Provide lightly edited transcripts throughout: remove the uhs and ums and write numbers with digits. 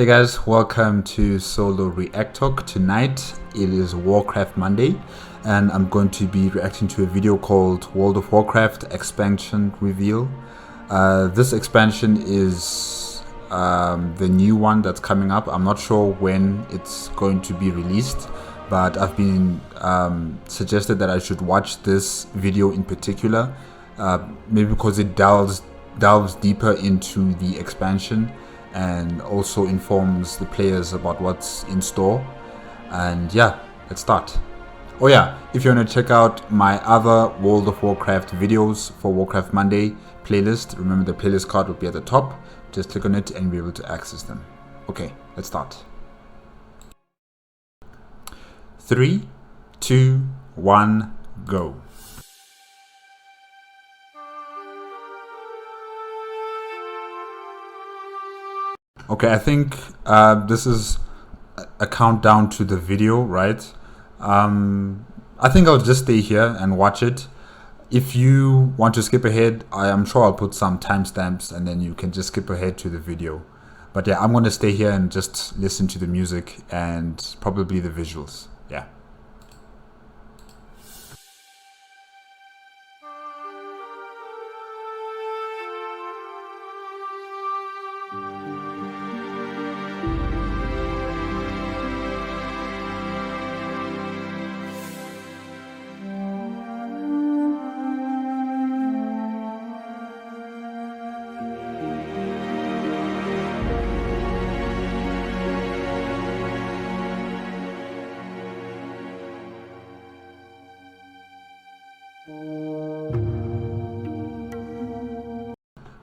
Hey guys, welcome to Solo ReacTalk. Tonight it is Warcraft Monday and I'm going to be reacting to a video called World of Warcraft Expansion Reveal. This expansion is the new one that's coming up. I'm not sure when it's going to be released, but I've been suggested that I should watch this video in particular, maybe because it delves deeper into the expansion and also informs the players about what's in store. And yeah, let's start. Oh yeah, if you want to check out my other World of Warcraft videos for Warcraft Monday playlist, remember the playlist card will be at the top. Just click on it and you'll be able to access them. Okay, let's start. 3, 2, 1, go. Okay, I think this is a countdown to the video, right? I think I'll just stay here and watch it. If you want to skip ahead, I am sure I'll put some timestamps and then you can just skip ahead to the video. But yeah, I'm going to stay here and just listen to the music and probably the visuals. Yeah.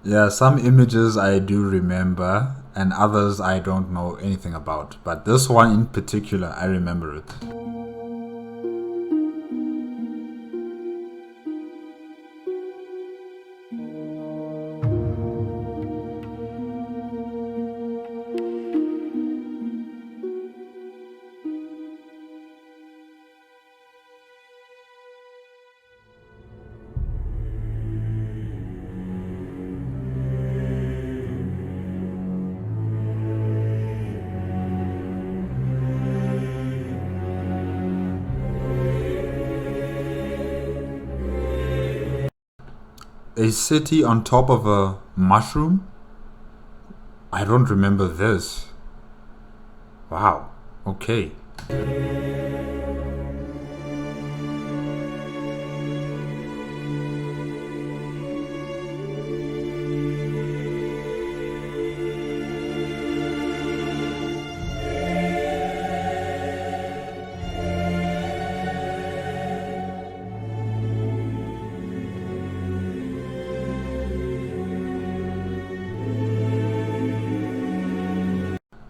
Yeah, some images I do remember and others I don't know anything about, but this one in particular, I remember it. A city on top of a mushroom? I don't remember this. Wow, okay.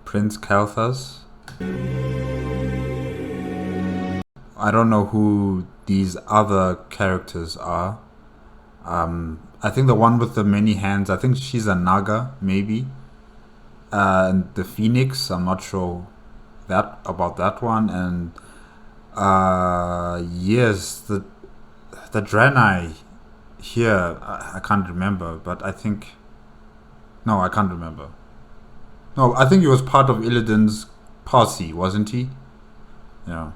Prince Kalthas. I don't know who these other characters are. I think the one with the many hands, I think she's a Naga, maybe. And the Phoenix, I'm not sure about that one. And yes, the Draenei here, I can't remember, but I think, no, I can't remember. No, I think he was part of Illidan's posse, wasn't he? Yeah.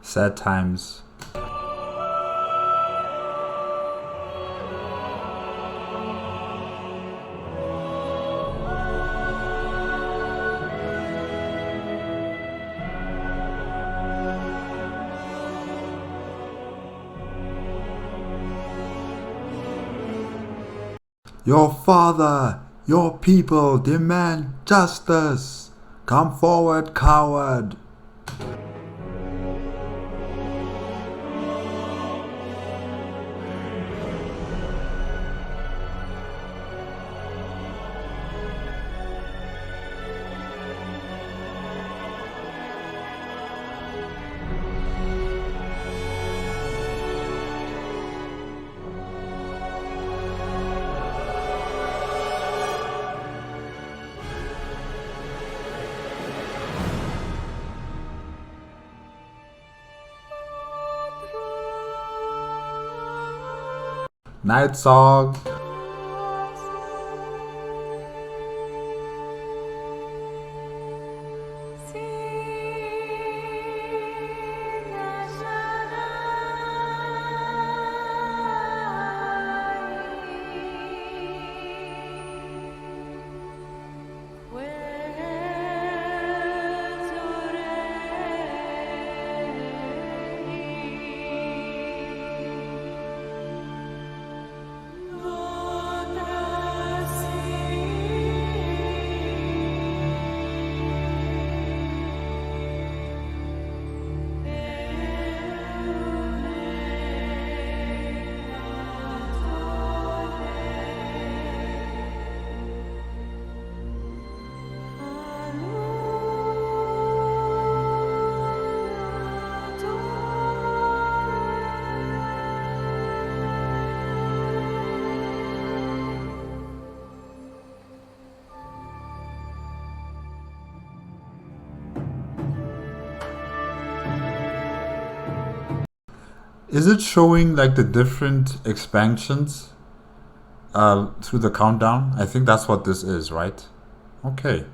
Sad times. Your father, your people demand justice. Come forward, coward. Night song. Is it showing like the different expansions through the countdown? I think that's what this is, right? Okay.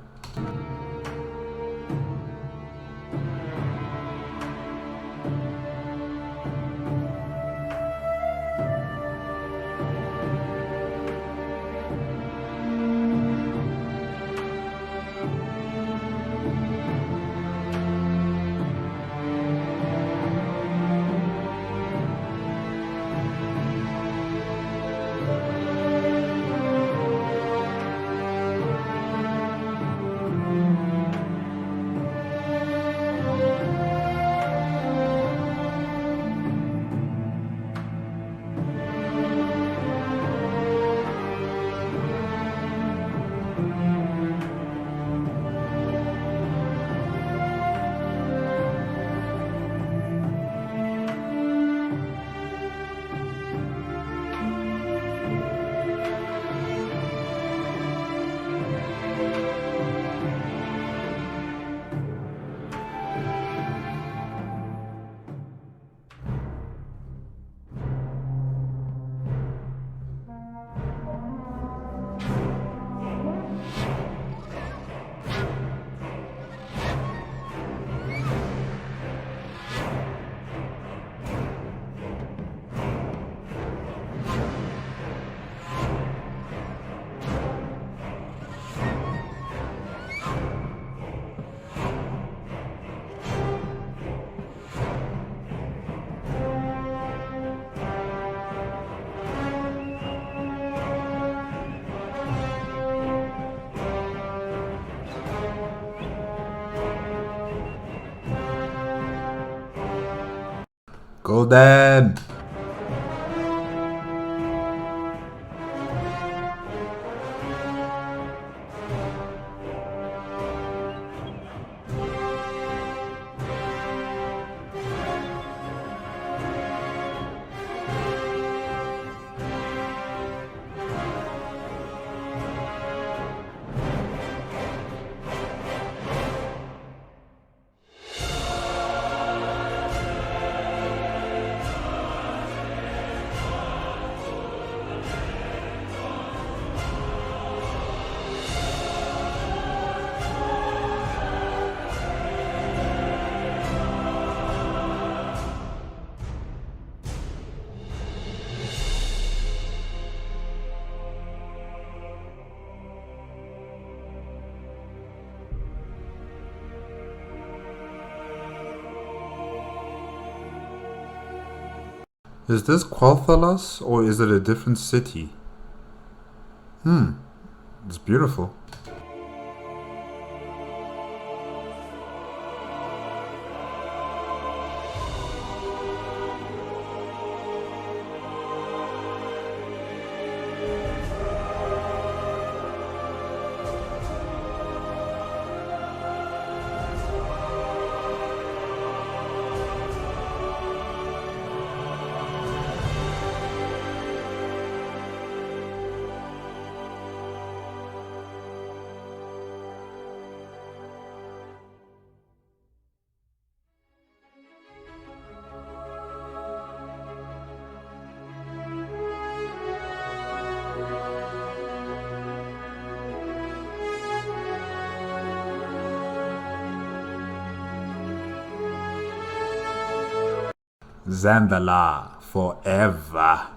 Golden. Is this Thaldraszus or is it a different city? It's beautiful. Zandala forever.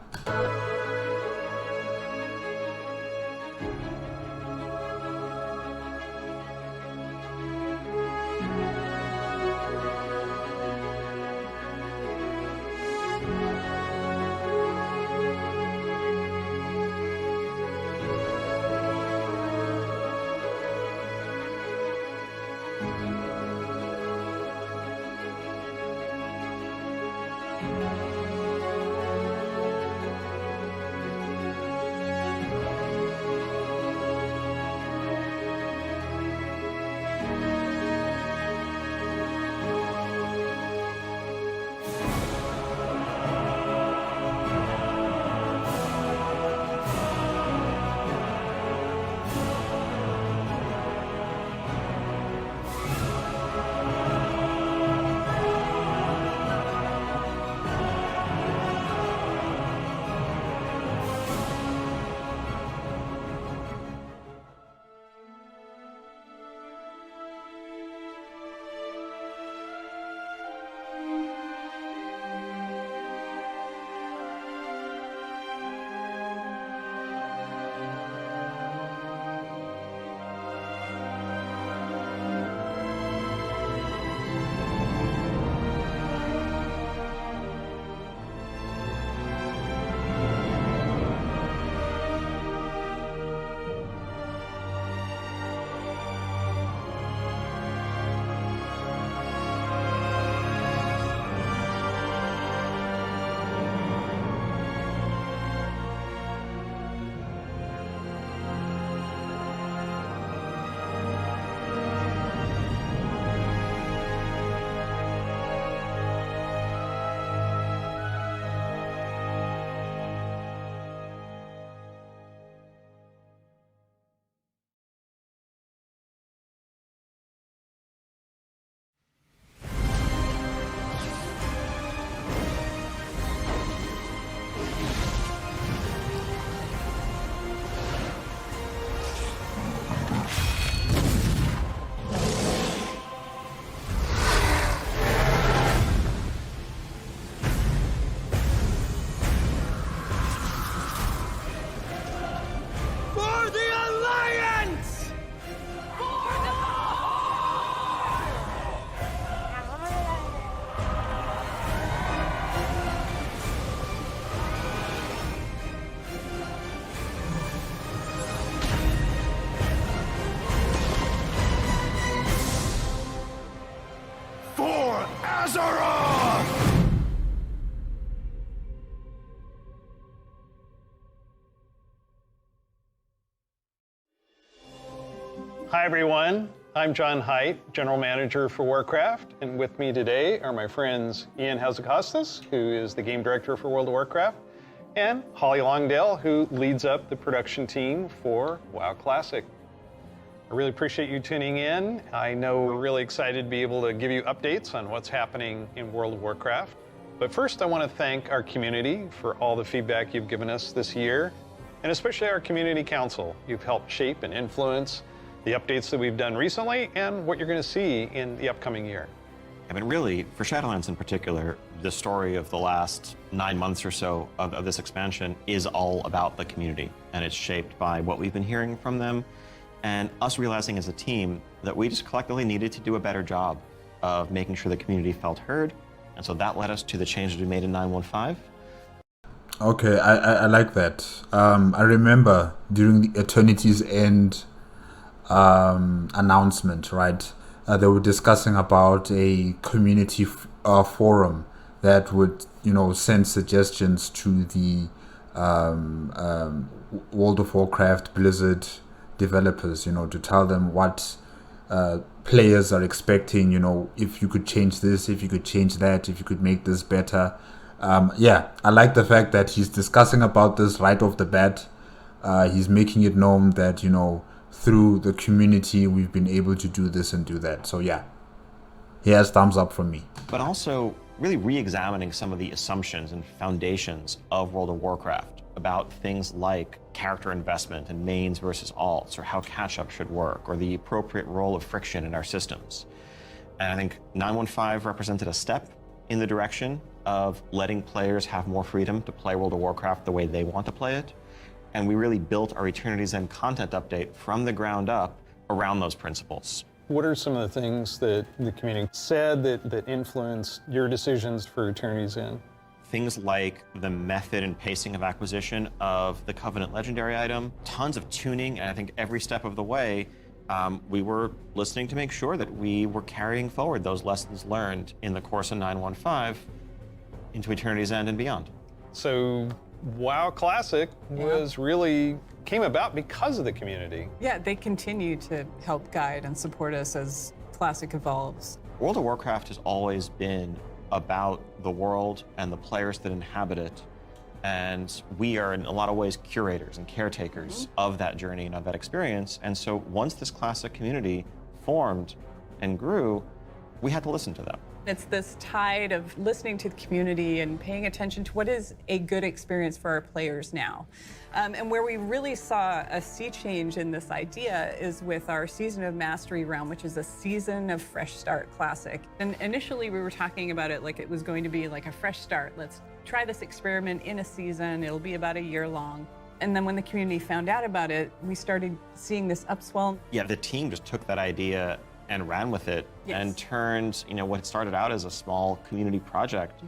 Azure! Hi everyone, I'm John Haidt, General Manager for Warcraft, and with me today are my friends Ian Hazzikostas, who is the Game Director for World of Warcraft, and Holly Longdale, who leads up the production team for WoW Classic. I really appreciate you tuning in. I know we're really excited to be able to give you updates on what's happening in World of Warcraft. But first, I want to thank our community for all the feedback you've given us this year, and especially our Community Council. You've helped shape and influence the updates that we've done recently and what you're going to see in the upcoming year. I mean, really, for Shadowlands in particular, the story of the last 9 months or so of this expansion is all about the community, and it's shaped by what we've been hearing from them, and us realizing as a team that we just collectively needed to do a better job of making sure the community felt heard, and so that led us to the changes we made in 9.1.5. Okay, I like that. I remember during the Eternity's End announcement, right? They were discussing about a community forum that would, send suggestions to the World of Warcraft Blizzard developers, to tell them what players are expecting, if you could change this, if you could change that, if you could make this better. Yeah, I like the fact that he's discussing about this right off the bat. He's making it known that, through the community, we've been able to do this and do that. So yeah, he has thumbs up from me. But also really re-examining some of the assumptions and foundations of World of Warcraft about things like character investment and mains versus alts, or how catch-up should work, or the appropriate role of friction in our systems. And I think 9.1.5 represented a step in the direction of letting players have more freedom to play World of Warcraft the way they want to play it. And we really built our Eternity's End content update from the ground up around those principles. What are some of the things that the community said that influenced your decisions for Eternity's End? Things like the method and pacing of acquisition of the Covenant Legendary item, tons of tuning, and I think every step of the way, we were listening to make sure that we were carrying forward those lessons learned in the course of 9.1.5 into Eternity's End and beyond. So WoW Classic was really came about because of the community. Yeah, they continue to help guide and support us as Classic evolves. World of Warcraft has always been about the world and the players that inhabit it. And we are, in a lot of ways, curators and caretakers of that journey and of that experience. And so once this Classic community formed and grew, we had to listen to them. It's this tide of listening to the community and paying attention to what is a good experience for our players now. And where we really saw a sea change in this idea is with our Season of Mastery realm, which is a Season of Fresh Start Classic. And initially we were talking about it like it was going to be like a fresh start. Let's try this experiment in a season. It'll be about a year long. And then when the community found out about it, we started seeing this upswell. Yeah, the team just took that idea and ran with it and turned, what started out as a small community project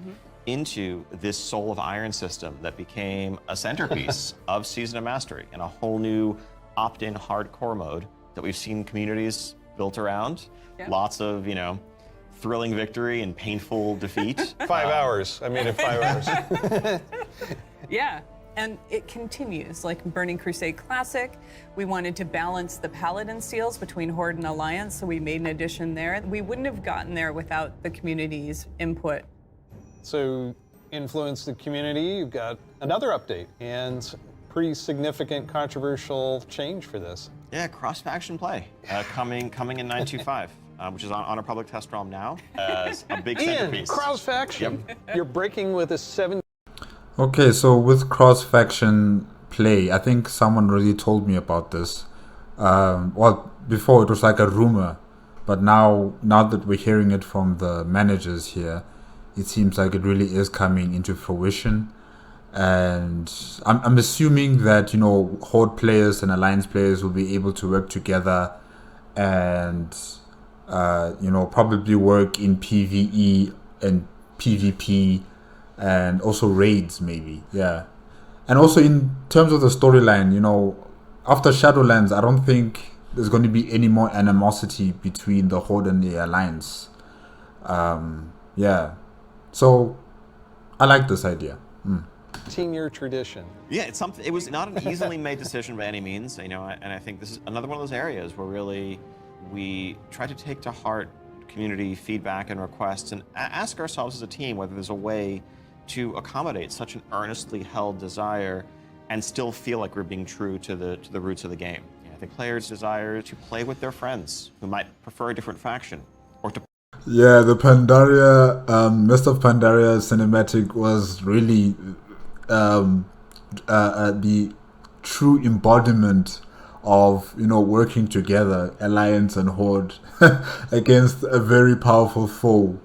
into this Soul of Iron system that became a centerpiece of Season of Mastery and a whole new opt-in hardcore mode that we've seen communities built around. Lots of, thrilling victory and painful defeat. 5 hours. I made it 5 hours. Yeah. And it continues, like Burning Crusade Classic. We wanted to balance the Paladin seals between Horde and Alliance, so we made an addition there. We wouldn't have gotten there without the community's input. So, influence the community, you've got another update and pretty significant controversial change for this. Yeah, cross-faction play coming in 9.2.5. Which is on a public test realm now as a big centerpiece. Cross-faction. Yep. You're breaking with a 7. Okay, so with cross-faction play, I think someone already told me about this. Well, before it was like a rumor, but now that we're hearing it from the managers here, it seems like it really is coming into fruition. And I'm assuming that, Horde players and Alliance players will be able to work together and, probably work in PvE and PvP and also raids maybe, And also in terms of the storyline, after Shadowlands, I don't think there's going to be any more animosity between the Horde and the Alliance. So I like this idea. 15-year tradition. Yeah, it's something. It was not an easily made decision by any means, and I think this is another one of those areas where really we try to take to heart community feedback and requests and ask ourselves as a team whether there's a way to accommodate such an earnestly held desire and still feel like we're being true to the roots of the game. I think players desire to play with their friends who might prefer a different faction or to. Yeah, the Pandaria, Mist of Pandaria cinematic was really the true embodiment of working together, Alliance and Horde, against a very powerful foe.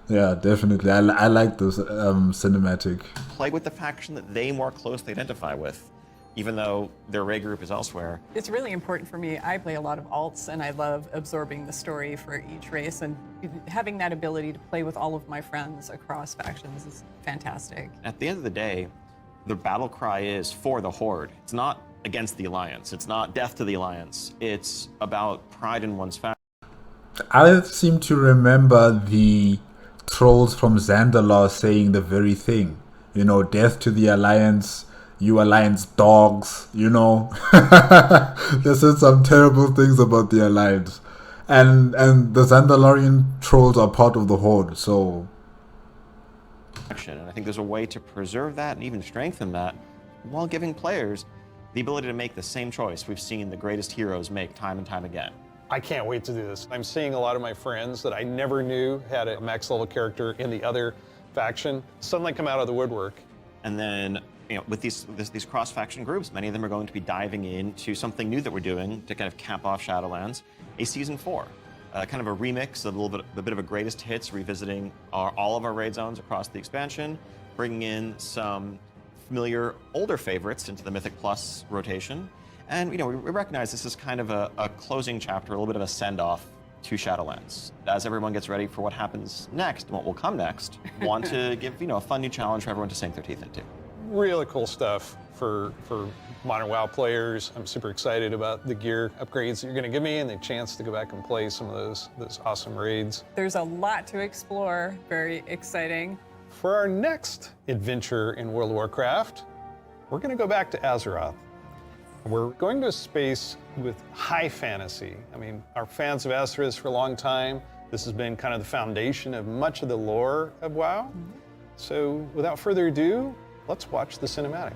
Yeah, definitely. I like this cinematic. Play with the faction that they more closely identify with, even though their raid group is elsewhere. It's really important for me. I play a lot of alts, and I love absorbing the story for each race, and having that ability to play with all of my friends across factions is fantastic. At the end of the day, the battle cry is for the Horde. It's not against the Alliance. It's not death to the Alliance. It's about pride in one's faction. I seem to remember the trolls from Zandalar saying the very thing. Death to the Alliance, you Alliance dogs, They said some terrible things about the Alliance. And the Zandalarian trolls are part of the Horde, so. And I think there's a way to preserve that and even strengthen that while giving players the ability to make the same choice we've seen the greatest heroes make time and time again. I can't wait to do this. I'm seeing a lot of my friends that I never knew had a max level character in the other faction suddenly come out of the woodwork. And then, with these cross-faction groups, many of them are going to be diving into something new that we're doing to kind of cap off Shadowlands, a Season 4. kind of a remix, a bit of a greatest hits, revisiting all of our raid zones across the expansion, bringing in some familiar older favorites into the Mythic Plus rotation. And we recognize this is kind of a closing chapter, a little bit of a send-off to Shadowlands. As everyone gets ready for what happens next and what will come next, want to give a fun new challenge for everyone to sink their teeth into. Really cool stuff for Modern WoW players. I'm super excited about the gear upgrades that you're going to give me and the chance to go back and play some of those awesome raids. There's a lot to explore. Very exciting. For our next adventure in World of Warcraft, we're going to go back to Azeroth. We're going to a space with high fantasy. I mean, our fans of Azeroth for a long time. This has been kind of the foundation of much of the lore of WoW. So without further ado, let's watch the cinematic.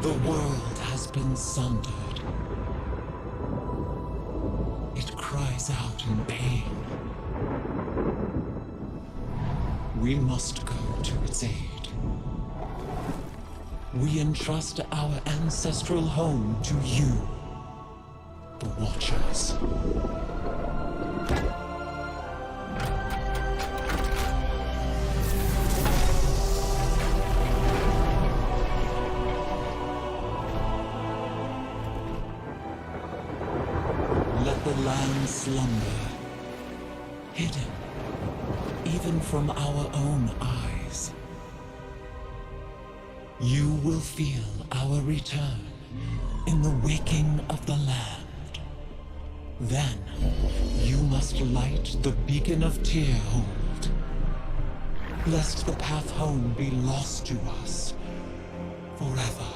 The world has been sundered. It cries out in pain. We must go to its aid. We entrust our ancestral home to you, the Watchers. Let the land slumber, hidden even from our own eyes. You will feel our return in the waking of the land. Then, you must light the beacon of Tyrhold, lest the path home be lost to us forever.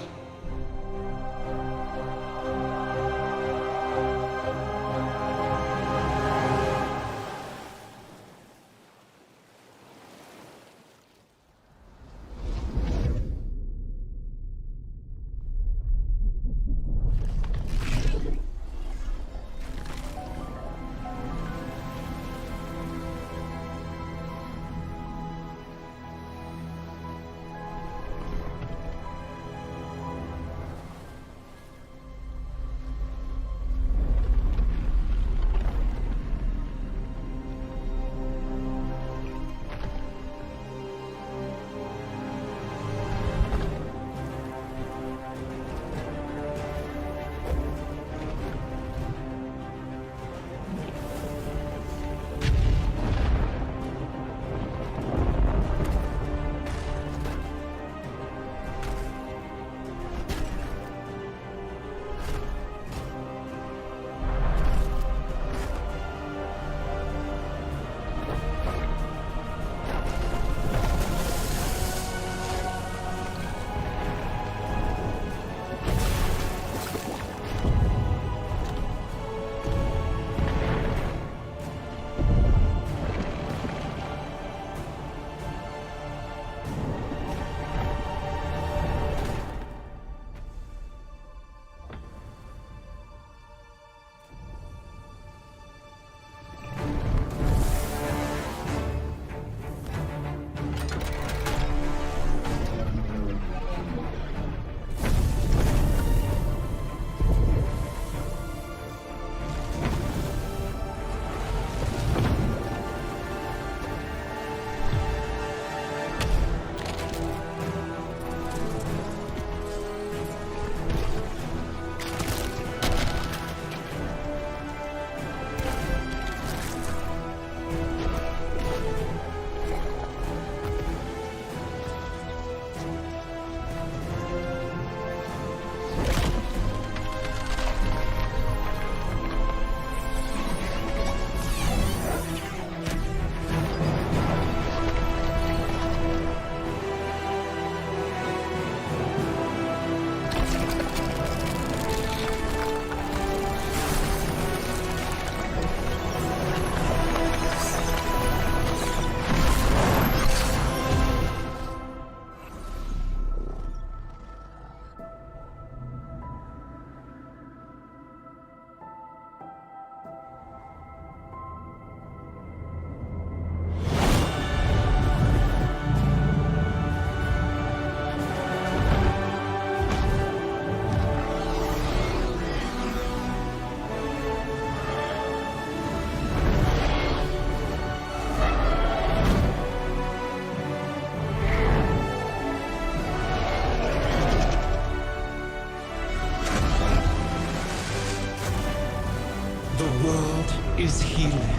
world is healing.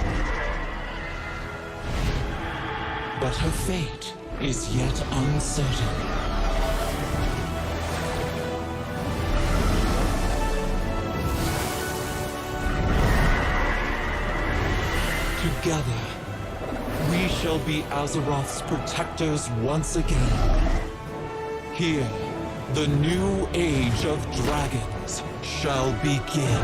But her fate is yet uncertain. Together, we shall be Azeroth's protectors once again. Here, the new age of dragons shall begin.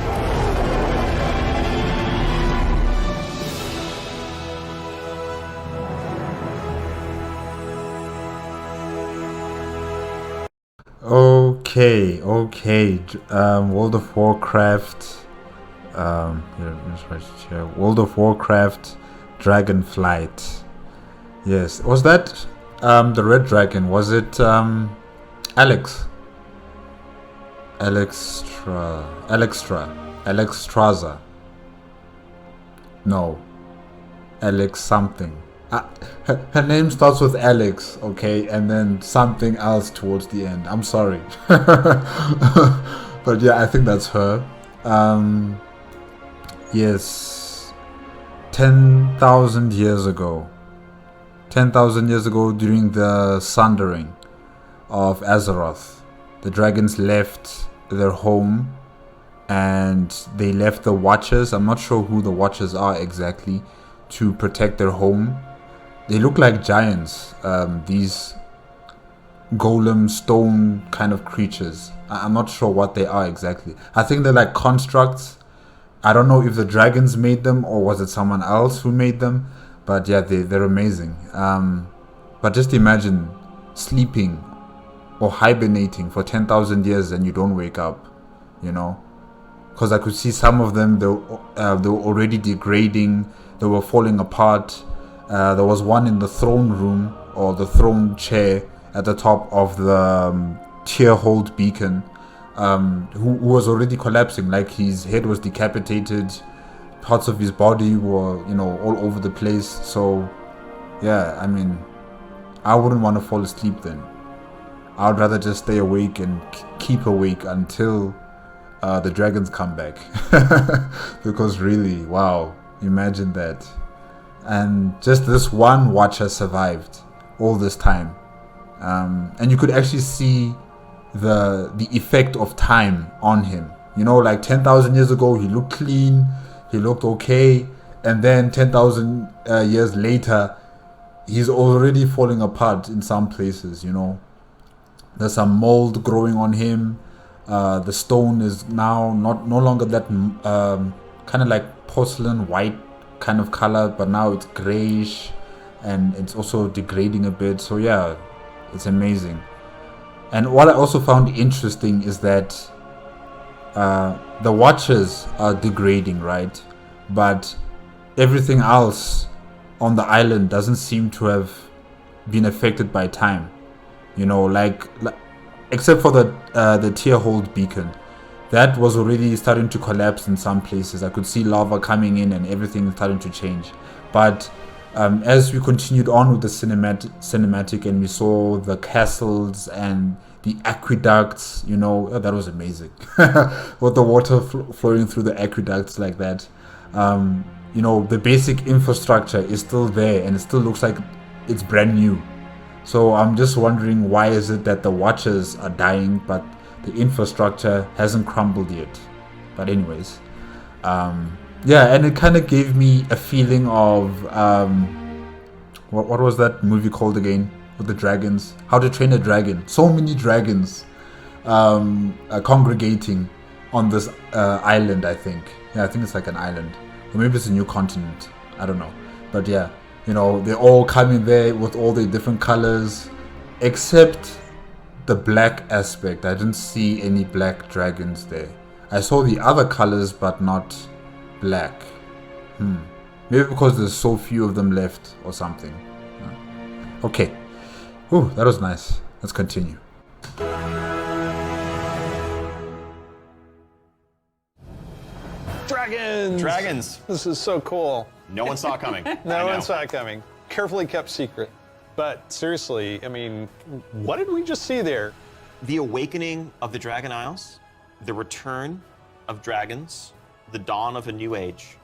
Okay. World of Warcraft. Here, let's write it here. World of Warcraft, DragonFlight. Yes, was that the red dragon? Was it Alexstrasza? No, Alex something. Her name starts with Alex, okay, and then something else towards the end. I'm sorry. But yeah, I think that's her. Yes, 10,000 years ago. 10,000 years ago, during the sundering of Azeroth, the dragons left their home and they left the Watchers. I'm not sure who the Watchers are exactly, to protect their home. They look like giants, these golem stone kind of creatures. I'm not sure what they are exactly. I think they're like constructs. I don't know if the dragons made them or was it someone else who made them. But yeah, they're amazing. But just imagine sleeping or hibernating for 10,000 years and you don't wake up, you know? Because I could see some of them, they were already degrading, they were falling apart. There was one in the throne room, or the throne chair at the top of the Tearhold beacon, who was already collapsing, like his head was decapitated, parts of his body were, you know, all over the place. So yeah, I mean, I wouldn't want to fall asleep then. I would rather just stay awake and keep awake until the dragons come back. Because really, wow, imagine that. And just this one Watcher survived all this time. And you could actually see the effect of time on him. You know, like 10,000 years ago, he looked clean, he looked okay. And then 10,000 years later, he's already falling apart in some places, you know. There's some mold growing on him. The stone is now no longer that kind of like porcelain white kind of color, but now it's grayish and it's also degrading a bit. So yeah, it's amazing. And what I also found interesting is that the Watchers are degrading, right? But everything else on the island doesn't seem to have been affected by time. You know, like except for the Tearhold beacon. That was already starting to collapse in some places. I could see lava coming in and everything starting to change. But as we continued on with the cinematic and we saw the castles and the aqueducts, you know, that was amazing. With the water flowing through the aqueducts like that. You know, the basic infrastructure is still there and it still looks like it's brand new. So I'm just wondering, why is it that the Watchers are dying but the infrastructure hasn't crumbled yet? But anyways, yeah, and it kind of gave me a feeling of what was that movie called again with the dragons? How to Train a Dragon. So many dragons congregating on this island, I think. Yeah, I think it's like an island, or maybe it's a new continent. I don't know, but yeah. You know, they're all coming there with all the different colors, except the black aspect. I didn't see any black dragons there. I saw the other colors, but not black. Maybe because there's so few of them left or something. Okay. Ooh, that was nice. Let's continue. Dragons! Dragons. This is so cool. No one saw it coming. No one saw it coming. Carefully kept secret. But seriously, I mean, what did we just see there? The awakening of the Dragon Isles, the return of dragons, the dawn of a new age.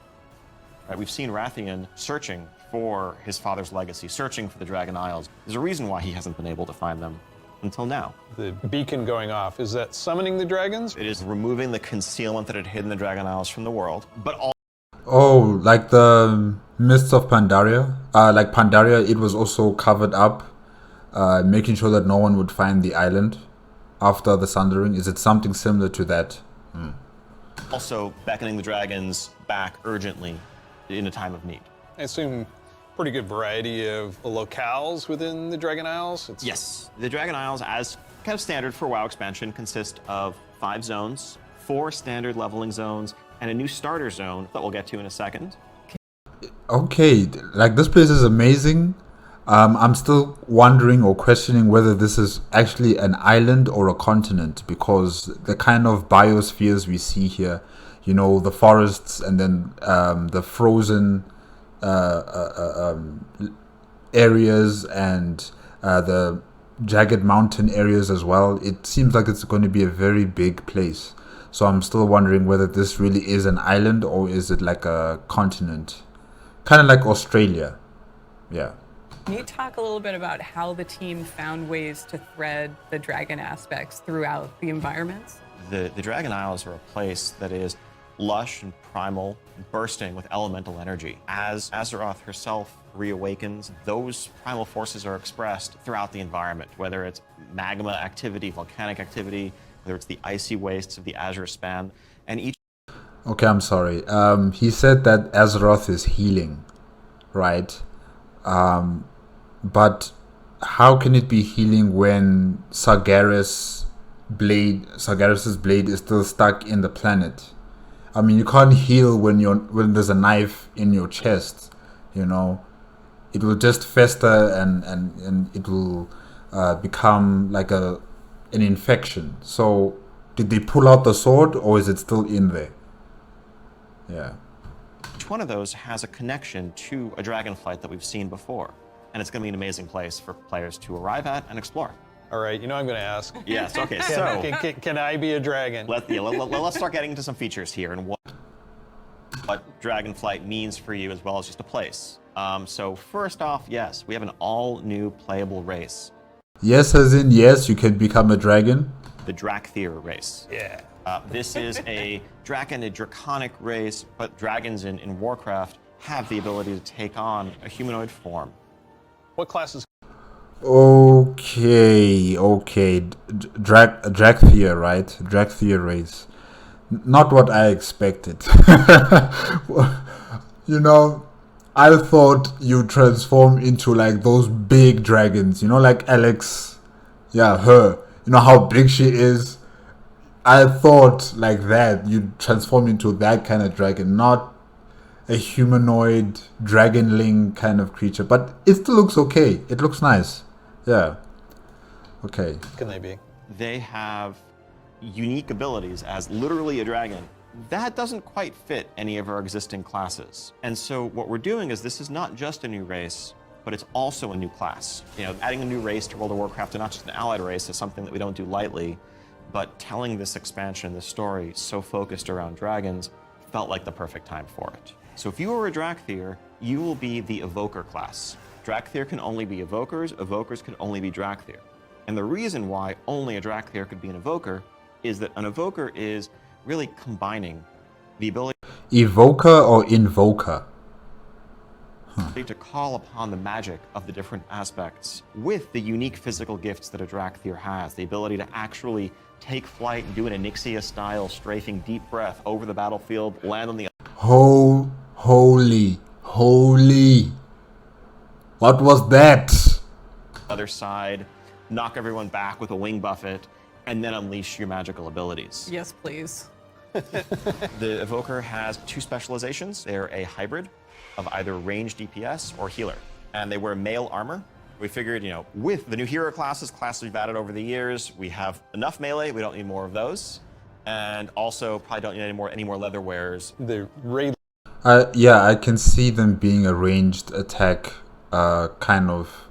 Right? We've seen Rathian searching for his father's legacy, searching for the Dragon Isles. There's a reason why he hasn't been able to find them until now. The beacon going off, is that summoning the dragons? It is removing the concealment that had hidden the Dragon Isles from the world, but all. Oh, like the Mists of Pandaria? Like Pandaria, it was also covered up, making sure that no one would find the island after the Sundering. Is it something similar to that? Also beckoning the dragons back urgently in a time of need. I assume pretty good variety of locales within the Dragon Isles? Yes, the Dragon Isles, as kind of standard for WoW expansion, consist of 5 zones, 4 standard leveling zones, and a new starter zone that we'll get to in a second. Okay, like this place is amazing. I'm still wondering or questioning whether this is actually an island or a continent, because the kind of biospheres we see here, you know, the forests and then the frozen areas and the jagged mountain areas as well, it seems like it's going to be a very big place. So I'm still wondering whether this really is an island or is it like a continent, kind of like Australia. Yeah. Can you talk a little bit about how the team found ways to thread the dragon aspects throughout the environments? The Dragon Isles are a place that is lush and primal, bursting with elemental energy. As Azeroth herself reawakens, those primal forces are expressed throughout the environment, whether it's magma activity, volcanic activity, whether it's the icy wastes of the Azure span, and each... Okay, I'm sorry. He said that Azeroth is healing, right? But how can it be healing when Sargeras's blade is still stuck in the planet? I mean, you can't heal when there's a knife in your chest, you know. It will just fester and it will become like an infection. So did they pull out the sword or is it still in there? Yeah. Each one of those has a connection to a DragonFlight that we've seen before. And it's going to be an amazing place for players to arrive at and explore. All right, you know I'm going to ask. Yes, okay, so... Can I be a dragon? Let's start getting into some features here and what DragonFlight means for you as well as just a place. So first off, yes, we have an all-new playable race. Yes, as in yes, you can become a dragon. The Dracthyr race. Yeah. This is a draconic race, but dragons in Warcraft have the ability to take on a humanoid form. What classes? Okay. Dracthyr, right? Dracthyr race. Not what I expected. You know, I thought you transform into like those big dragons, you know, like Alex. Yeah, her. You know how big she is? I thought like that, you transform into that kind of dragon, not a humanoid dragonling kind of creature. But it still looks okay. It looks nice. Yeah. Okay. What can they be? They have unique abilities as literally a dragon. That doesn't quite fit any of our existing classes. And so what we're doing is this is not just a new race, but it's also a new class. You know, adding a new race to World of Warcraft, and not just an allied race, is something that we don't do lightly. But telling this expansion, this story, so focused around dragons, felt like the perfect time for it. So if you are a Dracthyr, you will be the Evoker class. Dracthyr can only be Evokers, Evokers can only be Dracthyr. And the reason why only a Dracthyr could be an Evoker is that an Evoker is really combining the ability... Evoker or Invoker? To call upon the magic of the different aspects with the unique physical gifts that a Dracthyr has. The ability to actually take flight and do an Onyxia-style strafing deep breath over the battlefield, land on the... Holy. What was that? Other side, knock everyone back with a wing buffet, and then unleash your magical abilities. Yes, please. The Evoker has 2 specializations. They're a hybrid of either ranged DPS or healer. And they wear male armor. We figured, you know, with the new hero classes we've added over the years, we have enough melee, we don't need more of those. And also probably don't need any more leather wearers. The raid. Yeah, I can see them being a ranged attack kind of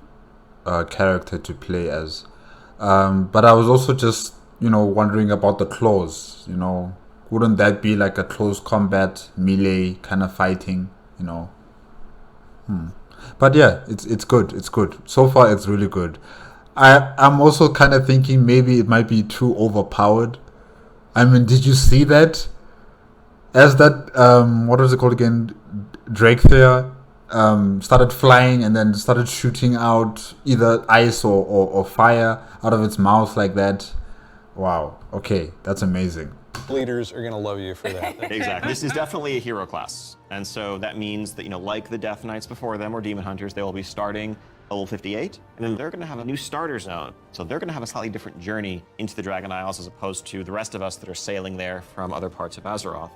character to play as. But I was also just, you know, wondering about the claws, you know. Wouldn't that be like a close combat, melee kind of fighting? you know. But yeah, it's good. It's good. So far, it's really good. I'm also kind of thinking maybe it might be too overpowered. I mean, did you see that? As that what was it called again? Dracthyr started flying and then started shooting out either ice or fire out of its mouth like that. Wow. Okay, that's amazing. Leaders are going to love you for that. Exactly. This is definitely a hero class. And so that means that, like the Death Knights before them or Demon Hunters, they will be starting level 58, and then they're going to have a new starter zone. So they're going to have a slightly different journey into the Dragon Isles as opposed to the rest of us that are sailing there from other parts of Azeroth.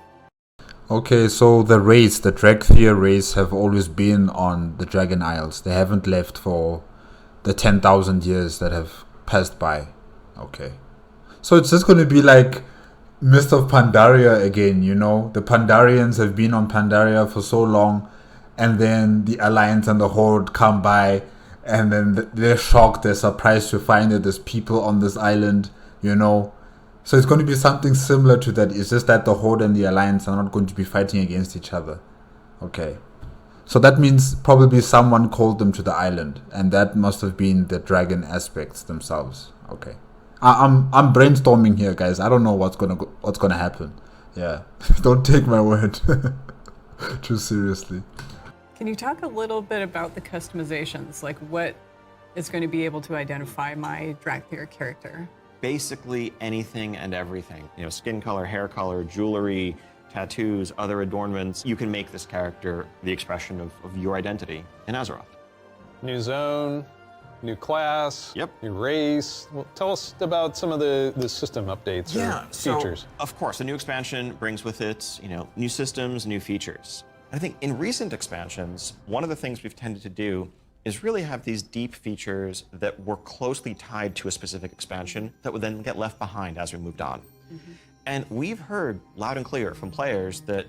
Okay, so the Dracthyr race have always been on the Dragon Isles. They haven't left for the 10,000 years that have passed by. Okay. So it's just going to be like Mist of Pandaria again, The Pandarians have been on Pandaria for so long, and then the Alliance and the Horde come by, and then they're shocked, they're surprised to find that there's people on this island, So it's going to be something similar to that. It's just that the Horde and the Alliance are not going to be fighting against each other. Okay. So that means probably someone called them to the island, and that must have been the dragon aspects themselves. Okay. I'm brainstorming here, guys. I don't know what's gonna happen. Yeah. Don't take my word too seriously. Can you talk a little bit about the customizations? Like what is going to be able to identify my Dracthyr character? Basically anything and everything. Skin color, hair color, jewelry, tattoos, other adornments. You can make this character the expression of your identity in Azeroth. New zone, new class, Yep. new race. Well, tell us about some of the system updates or features. So, of course, the new expansion brings with it, new systems, new features. I think in recent expansions, one of the things we've tended to do is really have these deep features that were closely tied to a specific expansion that would then get left behind as we moved on. Mm-hmm. And we've heard loud and clear from players that,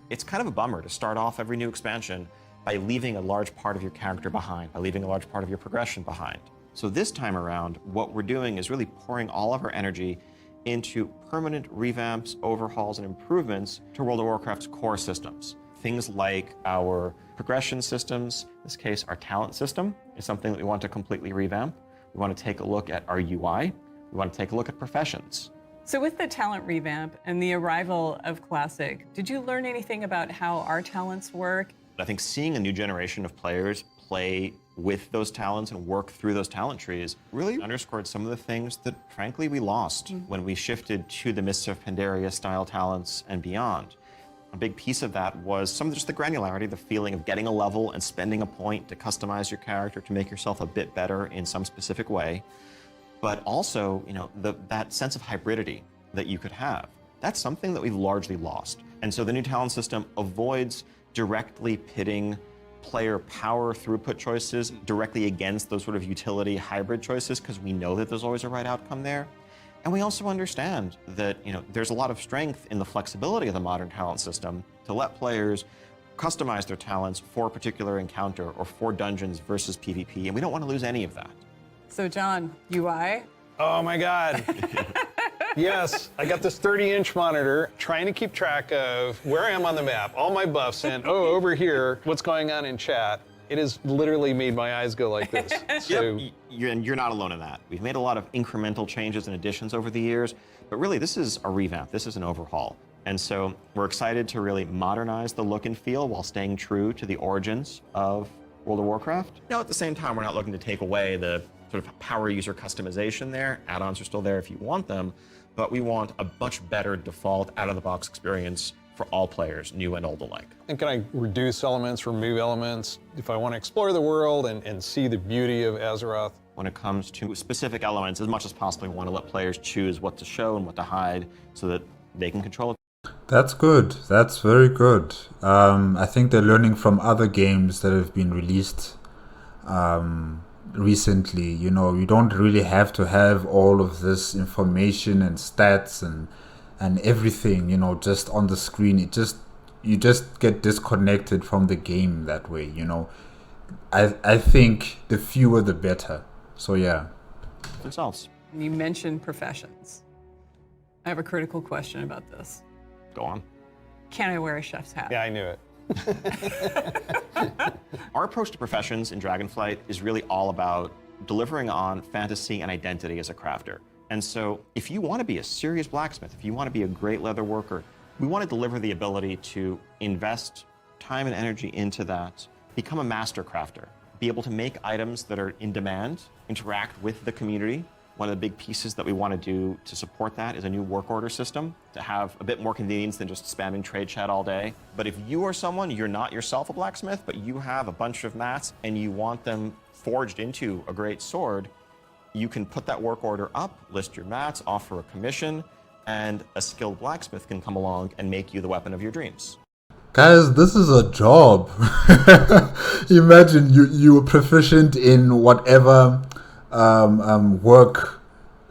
it's kind of a bummer to start off every new expansion by leaving a large part of your character behind, by leaving a large part of your progression behind. So this time around, what we're doing is really pouring all of our energy into permanent revamps, overhauls, and improvements to World of Warcraft's core systems. Things like our progression systems, in this case, our talent system is something that we want to completely revamp. We want to take a look at our UI. We want to take a look at professions. So with the talent revamp and the arrival of Classic, did you learn anything about how our talents work? I think seeing a new generation of players play with those talents and work through those talent trees really underscored some of the things that, frankly, we lost when we shifted to the Mists of Pandaria style talents and beyond. A big piece of that was just the granularity, the feeling of getting a level and spending a point to customize your character to make yourself a bit better in some specific way. But also, that sense of hybridity that you could have. That's something that we've largely lost. And so the new talent system avoids directly pitting player power throughput choices directly against those sort of utility hybrid choices, because we know that there's always a right outcome there. And we also understand that there's a lot of strength in the flexibility of the modern talent system to let players customize their talents for a particular encounter or for dungeons versus PvP, and we don't want to lose any of that. So John, UI? Oh my God. Yes, I got this 30-inch monitor trying to keep track of where I am on the map, all my buffs, and over here, what's going on in chat. It has literally made my eyes go like this. So, and you're not alone in that. We've made a lot of incremental changes and additions over the years, but really this is a revamp, this is an overhaul. And so we're excited to really modernize the look and feel while staying true to the origins of World of Warcraft. At the same time, we're not looking to take away the sort of power user customization there. Add-ons are still there if you want them, but we want a much better default out-of-the-box experience for all players, new and old alike. and can I reduce elements, remove elements? If I want to explore the world and see the beauty of Azeroth? When it comes to specific elements, as much as possible, we want to let players choose what to show and what to hide so that they can control it. That's good. That's very good. I think they're learning from other games that have been released recently. You know, you don't really have to have all of this information and stats and everything, you know, just on the screen. You just get disconnected from the game that way, you know. I think the fewer the better. So yeah. Themselves. You mentioned professions. I have a critical question about this. Go on. Can I wear a chef's hat? Yeah, I knew it. Our approach to professions in DragonFlight is really all about delivering on fantasy and identity as a crafter. And so if you want to be a serious blacksmith, if you want to be a great leather worker, we want to deliver the ability to invest time and energy into that, become a master crafter, be able to make items that are in demand, interact with the community. One of the big pieces that we want to do to support that is a new work order system to have a bit more convenience than just spamming trade chat all day. But if you are someone, you're not yourself a blacksmith, but you have a bunch of mats and you want them forged into a great sword, you can put that work order up, list your mats, offer a commission, and a skilled blacksmith can come along and make you the weapon of your dreams. Guys, this is a job. Imagine you are proficient in whatever work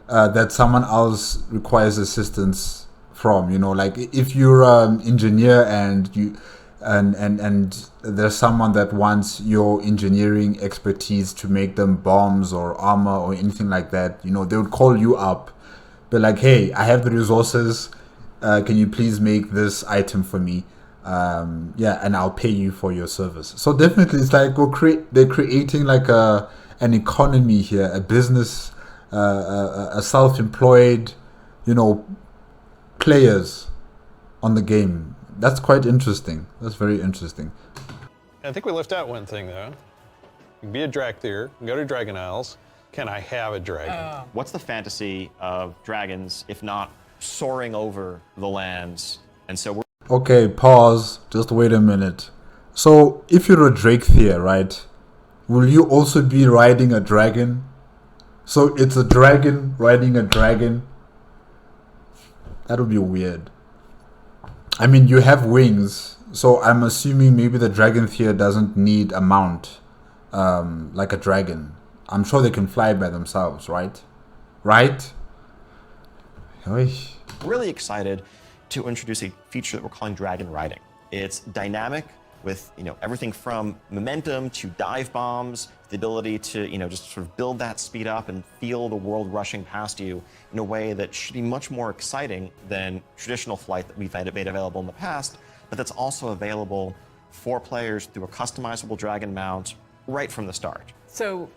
that someone else requires assistance from. You know, like if you're an engineer and there's someone that wants your engineering expertise to make them bombs or armor or anything like that, you know, they would call you up, be like, hey, I have the resources. Can you please make this item for me? Yeah, and I'll pay you for your service. So definitely, it's like they're creating like an economy here, a business, a self-employed, you know, players on the game. That's quite interesting. That's very interesting. I think we left out one thing though. You can be a Dracthyr, go to Dragon Isles. Can I have a dragon? What's the fantasy of dragons if not soaring over the lands? And so we're Okay, pause. Just wait a minute. So, if you're a Dracthyr, right, will you also be riding a dragon? So, it's a dragon riding a dragon? That would be weird. I mean, you have wings, so I'm assuming maybe the Dragenthyr doesn't need a mount, like a dragon. I'm sure they can fly by themselves, right? Right? Oish. really excited to introduce a feature that we're calling Dragonriding. It's dynamic with everything from momentum to dive bombs, the ability to just sort of build that speed up and feel the world rushing past you in a way that should be much more exciting than traditional flight that we've made available in the past, but that's also available for players through a customizable dragon mount right from the start. So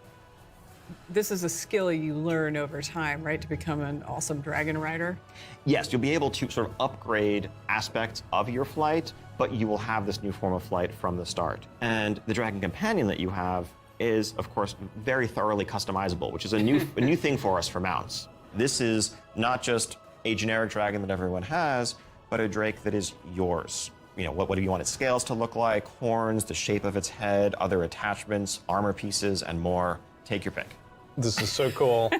this is a skill you learn over time, right, to become an awesome dragon rider? Yes, you'll be able to sort of upgrade aspects of your flight, but you will have this new form of flight from the start. And the dragon companion that you have is, of course, very thoroughly customizable, which is a new thing for us for mounts. This is not just a generic dragon that everyone has, but a drake that is yours. What do you want its scales to look like, horns, the shape of its head, other attachments, armor pieces, and more. Take your pick. This is so cool.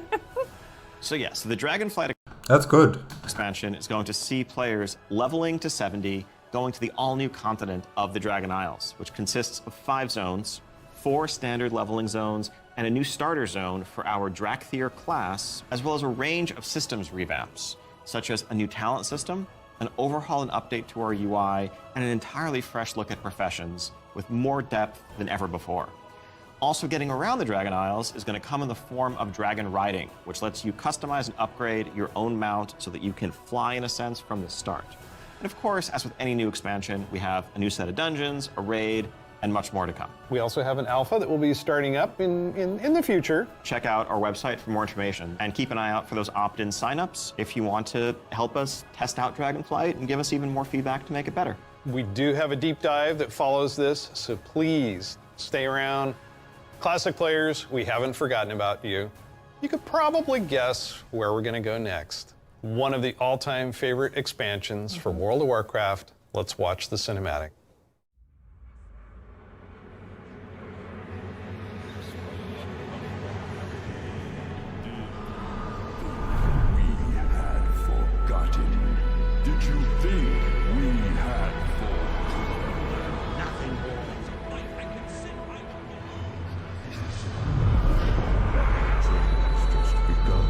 So yes, the DragonFlight That's good. expansion is going to see players leveling to 70, going to the all-new continent of the Dragon Isles, which consists of 5 zones, 4 standard leveling zones, and a new starter zone for our Dracthyr class, as well as a range of systems revamps, such as a new talent system, an overhaul and update to our UI, and an entirely fresh look at professions with more depth than ever before. Also getting around the Dragon Isles is going to come in the form of Dragonriding, which lets you customize and upgrade your own mount so that you can fly in a sense from the start. And of course, as with any new expansion, we have a new set of dungeons, a raid, and much more to come. We also have an alpha that will be starting up in the future. Check out our website for more information and keep an eye out for those opt-in signups if you want to help us test out DragonFlight and give us even more feedback to make it better. We do have a deep dive that follows this, so please stay around. Classic players, we haven't forgotten about you. You could probably guess where we're gonna go next. One of the all-time favorite expansions for World of Warcraft. Let's watch the cinematic. We had forgotten. Did you think we had forgotten? Nothing more. I can sit right. It's just begun.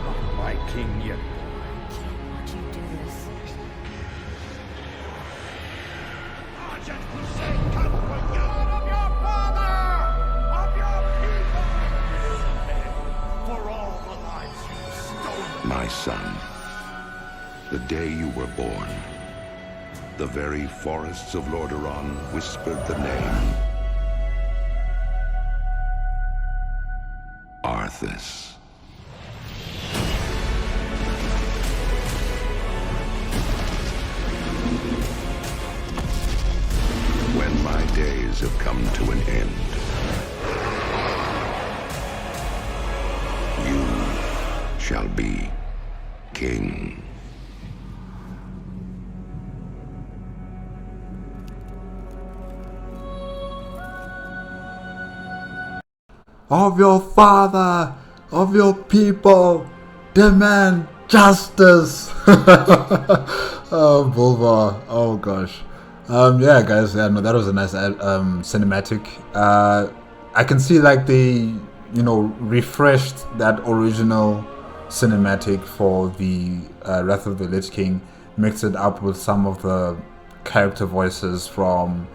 Not my king yet. Why'd you do this? Argent Crusade, come for you and of your father! Of your people! For all the lives you stole! My son, the day you were born, The very forests of Ohn'Ahran whispered the name Arthas. When my days have come to an end, you shall be king. Of your father, of your people, demand justice. Oh, Bulvar. Oh gosh. Yeah, guys. Yeah, no, that was a nice cinematic. I can see like they, refreshed that original cinematic for the Wrath of the Lich King, mixed it up with some of the character voices from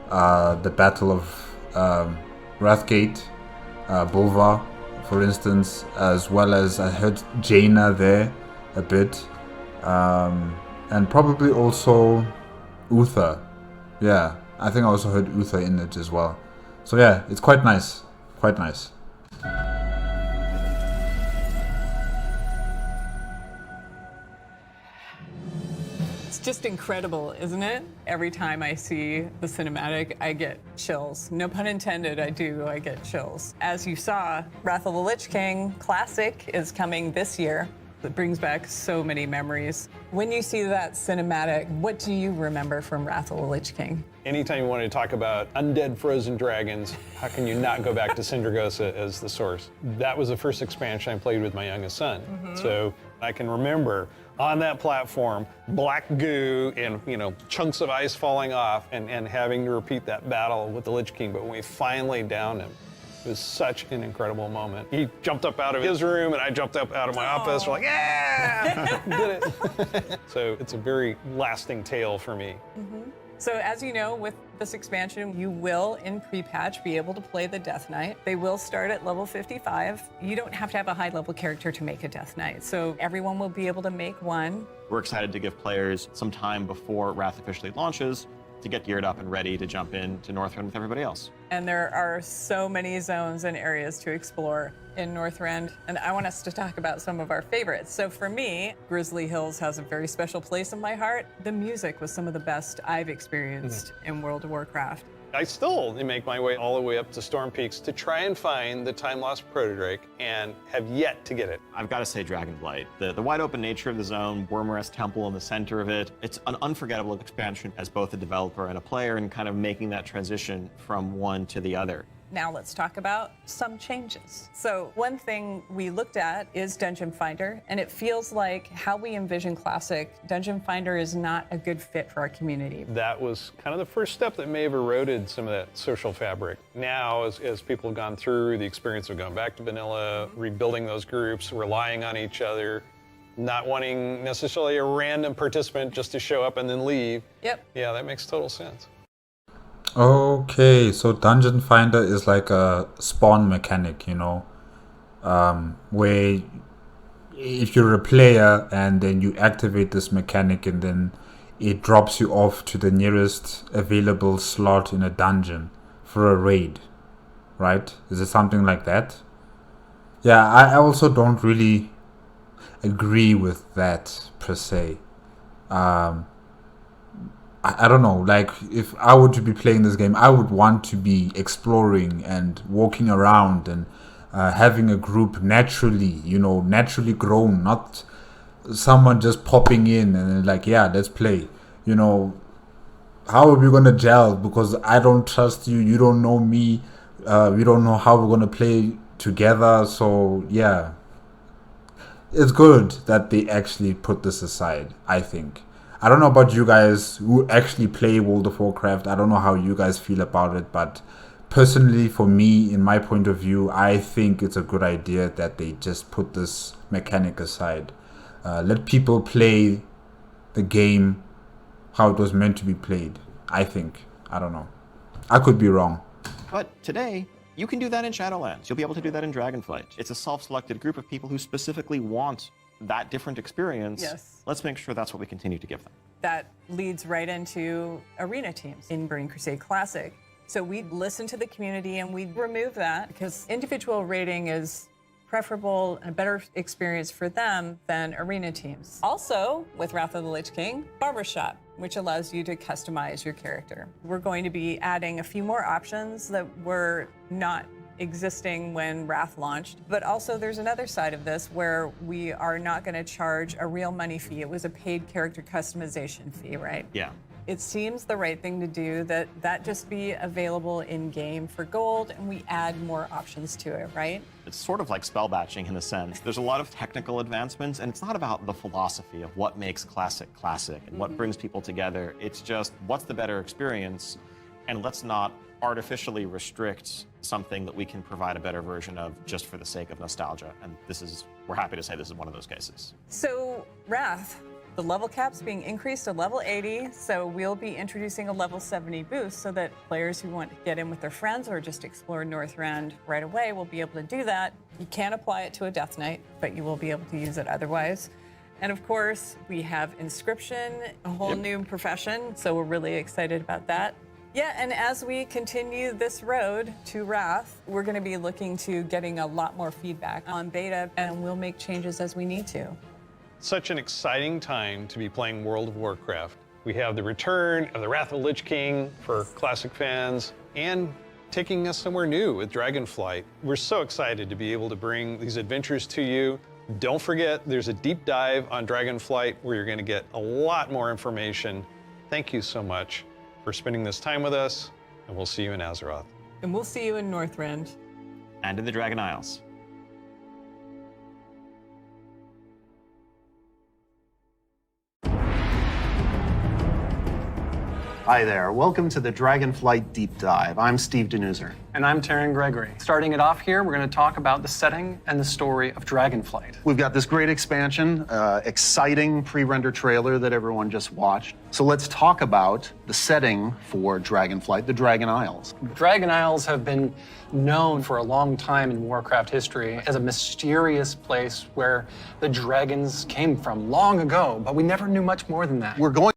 the Battle of Wrathgate. Bulvar, for instance, as well as I heard Jaina there a bit, and probably also Uther. Yeah, I think I also heard Uther in it as well. So yeah, it's quite nice, quite nice. It's just incredible, isn't it? Every time I see the cinematic, I get chills. No pun intended, I get chills. As you saw, Wrath of the Lich King Classic is coming this year. It brings back so many memories. When you see that cinematic, what do you remember from Wrath of the Lich King? Anytime you want to talk about undead frozen dragons, how can you not go back to Sindragosa as the source? That was the first expansion I played with my youngest son. So I can remember on that platform, black goo and chunks of ice falling off and having to repeat that battle with the Lich King. But when we finally downed him, it was such an incredible moment. He jumped up out of his room and I jumped up out of my office. We're like, yeah, did it. So it's a very lasting tale for me. So as you know, with this expansion, you will, in pre-patch, be able to play the Death Knight. They will start at level 55. You don't have to have a high-level character to make a Death Knight, so everyone will be able to make one. We're excited to give players some time before Wrath officially launches to get geared up and ready to jump into Northrend with everybody else. And there are so many zones and areas to explore in Northrend, and I want us to talk about some of our favorites. So for me, Grizzly Hills has a very special place in my heart. The music was some of the best I've experienced in World of Warcraft. I still make my way all the way up to Storm Peaks to try and find the time-lost Protodrake and have yet to get it. I've got to say Dragonflight. The wide open nature of the zone, Wormrest Temple in the center of it, it's an unforgettable expansion as both a developer and a player and kind of making that transition from one to the other. Now let's talk about some changes. So one thing we looked at is Dungeon Finder, and it feels like how we envision Classic, Dungeon Finder is not a good fit for our community. That was kind of the first step that may have eroded some of that social fabric. Now, as people have gone through the experience of going back to vanilla, rebuilding those groups, relying on each other, not wanting necessarily a random participant just to show up and then leave. Yep. Yeah, that makes total sense. Okay, so Dungeon Finder is like a spawn mechanic, where if you're a player and then you activate this mechanic and then it drops you off to the nearest available slot in a dungeon for a raid, right? Is it something like that? Yeah, I also don't really agree with that per se. I don't know, like if I were to be playing this game, I would want to be exploring and walking around and having a group naturally, naturally grown, not someone just popping in and like, yeah, let's play. How are we going to gel? Because I don't trust you, you don't know me, we don't know how we're going to play together. So yeah, it's good that they actually put this aside, I think. I don't know about you guys who actually play World of Warcraft. I don't know how you guys feel about it, but personally, for me, in my point of view, I think it's a good idea that they just put this mechanic aside. Let people play the game how it was meant to be played, I think. I don't know. I could be wrong. But today, you can do that in Shadowlands. You'll be able to do that in Dragonflight. It's a self-selected group of people who specifically want that different experience. Yes. Let's make sure that's what we continue to give them. that leads right into arena teams in Burning Crusade Classic. So we listen to the community and we remove that because individual rating is preferable and a better experience for them than arena teams. Also, with Wrath of the Lich King, Barbershop, which allows you to customize your character. We're going to be adding a few more options that were not existing when Wrath launched, but also there's another side of this where we are not going to charge a real money fee. It was a paid character customization fee, right? Yeah. It seems the right thing to do that just be available in game for gold and we add more options to it, right? It's sort of like spell batching in a sense. There's a lot of technical advancements, and it's not about the philosophy of what makes classic classic and what brings people together. It's just what's the better experience, and let's not artificially restrict something that we can provide a better version of just for the sake of nostalgia. And we're happy to say this is one of those cases. So Wrath, the level cap's being increased to level 80, so we'll be introducing a level 70 boost so that players who want to get in with their friends or just explore Northrend right away will be able to do that. You can't apply it to a Death Knight, but you will be able to use it otherwise. And of course, we have Inscription, a whole new profession, so we're really excited about that. Yeah, and as we continue this road to Wrath, we're going to be looking to getting a lot more feedback on beta, and we'll make changes as we need to. Such an exciting time to be playing World of Warcraft. We have the return of the Wrath of the Lich King for classic fans and taking us somewhere new with DragonFlight. We're so excited to be able to bring these adventures to you. Don't forget, there's a deep dive on DragonFlight where you're going to get a lot more information. Thank you so much for spending this time with us, and we'll see you in Azeroth. And we'll see you in Northrend. And in the Dragon Isles. Hi there, welcome to the DragonFlight Deep Dive. I'm Steve Denuser. And I'm Taryn Gregory. Starting it off here, we're going to talk about the setting and the story of DragonFlight. We've got this great expansion, exciting pre-render trailer that everyone just watched. So let's talk about the setting for DragonFlight, the Dragon Isles. Dragon Isles have been known for a long time in Warcraft history as a mysterious place where the dragons came from long ago, but we never knew much more than that. We're going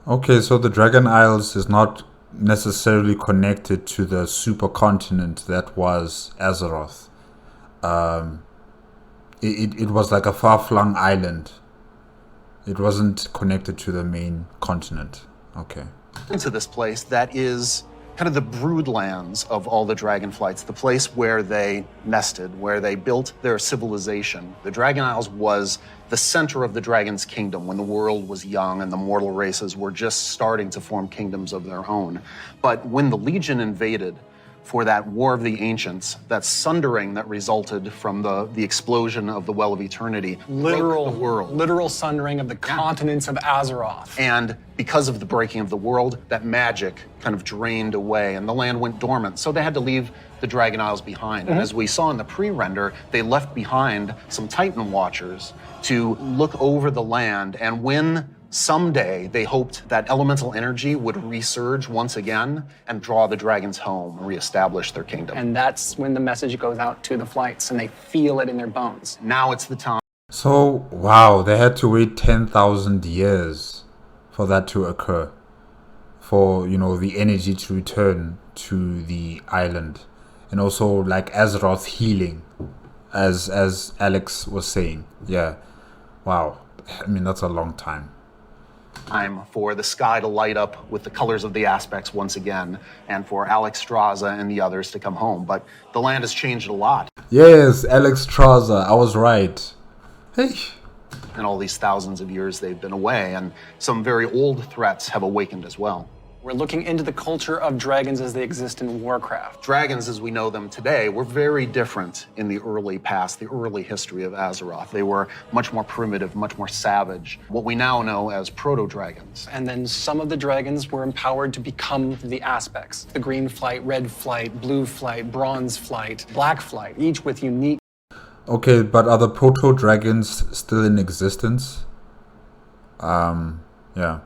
Okay, so the Dragon Isles is not necessarily connected to the supercontinent that was Azeroth. It was like a far-flung island. It wasn't connected to the main continent. Okay. into this place that is kind of the broodlands of all the Dragonflights, the place where they nested, where they built their civilization. The Dragon Isles was the center of the Dragon's kingdom when the world was young and the mortal races were just starting to form kingdoms of their own. But when the Legion invaded for that War of the Ancients, that sundering that resulted from the explosion of the Well of Eternity, broke the world. Literal sundering of the continents of Azeroth. And because of the breaking of the world, that magic kind of drained away and the land went dormant. So they had to leave the Dragon Isles behind. And as we saw in the pre-render, they left behind some Titan Watchers to look over the land. And when someday they hoped that elemental energy would resurge once again and draw the dragons home and reestablish their kingdom. And that's when the message goes out to the flights and they feel it in their bones. Now it's the time. So, wow, they had to wait 10,000 years for that to occur. For, you know, the energy to return to the island. And also, like, Azeroth healing, as Alex was saying. Yeah, wow. I mean, that's a long time. Time for the sky to light up with the colors of the aspects once again, and for Alex Straza and the others to come home. But the land has changed a lot. Yes, Alex Straza, I was right. Hey. In all these thousands of years they've been away, and some very old threats have awakened as well. We're looking into the culture of dragons as they exist in Warcraft. Dragons as we know them today were very different in the early past, the early history of Azeroth. They were much more primitive, much more savage, what we now know as proto-dragons. And then some of the dragons were empowered to become the aspects. The green flight, red flight, blue flight, bronze flight, black flight, each with unique... Okay, but are the proto-dragons still in existence? Yeah.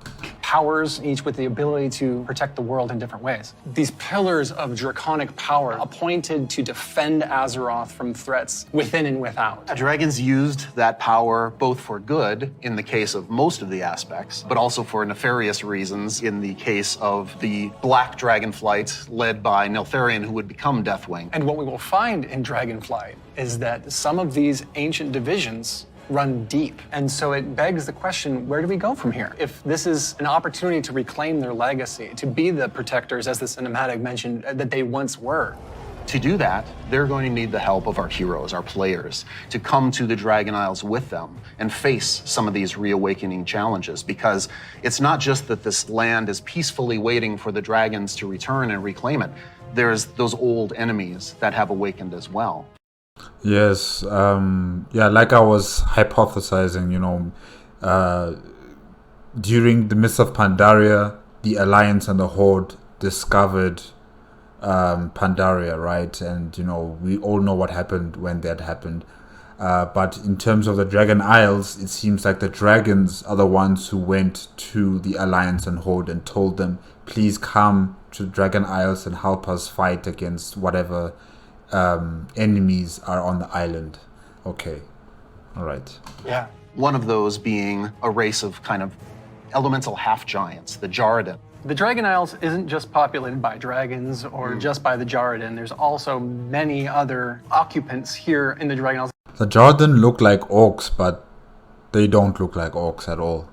powers, each with the ability to protect the world in different ways. These pillars of draconic power appointed to defend Azeroth from threats within and without. Dragons used that power both for good, in the case of most of the aspects, but also for nefarious reasons in the case of the Black Dragonflight led by Neltharion, who would become Deathwing. And what we will find in Dragonflight is that some of these ancient divisions run deep. And so it begs the question, where do we go from here? If this is an opportunity to reclaim their legacy, to be the protectors, as the cinematic mentioned, that they once were. To do that, they're going to need the help of our heroes, our players, to come to the Dragon Isles with them and face some of these reawakening challenges, because it's not just that this land is peacefully waiting for the dragons to return and reclaim it. There's those old enemies that have awakened as well. Yes, yeah, like I was hypothesizing, during the Mists of Pandaria, the Alliance and the Horde discovered Pandaria, right? And, we all know what happened when that happened. But in terms of the Dragon Isles, it seems like the dragons are the ones who went to the Alliance and Horde and told them, please come to Dragon Isles and help us fight against whatever enemies are on the island. Okay, all right. Yeah. One of those being a race of kind of elemental half-giants, the Jarden. The Dragon Isles isn't just populated by dragons or just by the Jarden. There's also many other occupants here in the Dragon Isles. The Jarden look like orcs, but they don't look like orcs at all.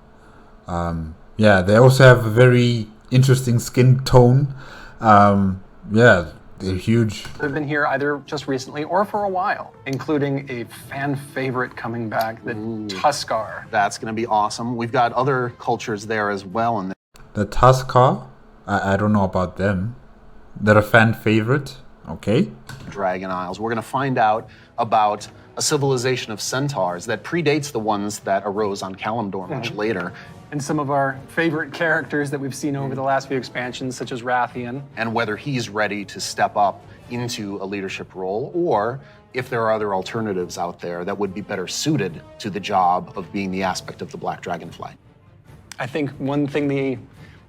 Yeah, they also have a very interesting skin tone. Yeah, they're huge. They've been here either just recently or for a while, including a fan favorite coming back, the Tuskar. That's going to be awesome. We've got other cultures there as well. And the Tuskar, I don't know about them. They're a fan favorite. Okay. Dragon Isles. We're going to find out about a civilization of centaurs that predates the ones that arose on Kalimdor much later. And some of our favorite characters that we've seen over the last few expansions, such as Rathian. And whether he's ready to step up into a leadership role, or if there are other alternatives out there that would be better suited to the job of being the aspect of the Black Dragonflight. I think one thing the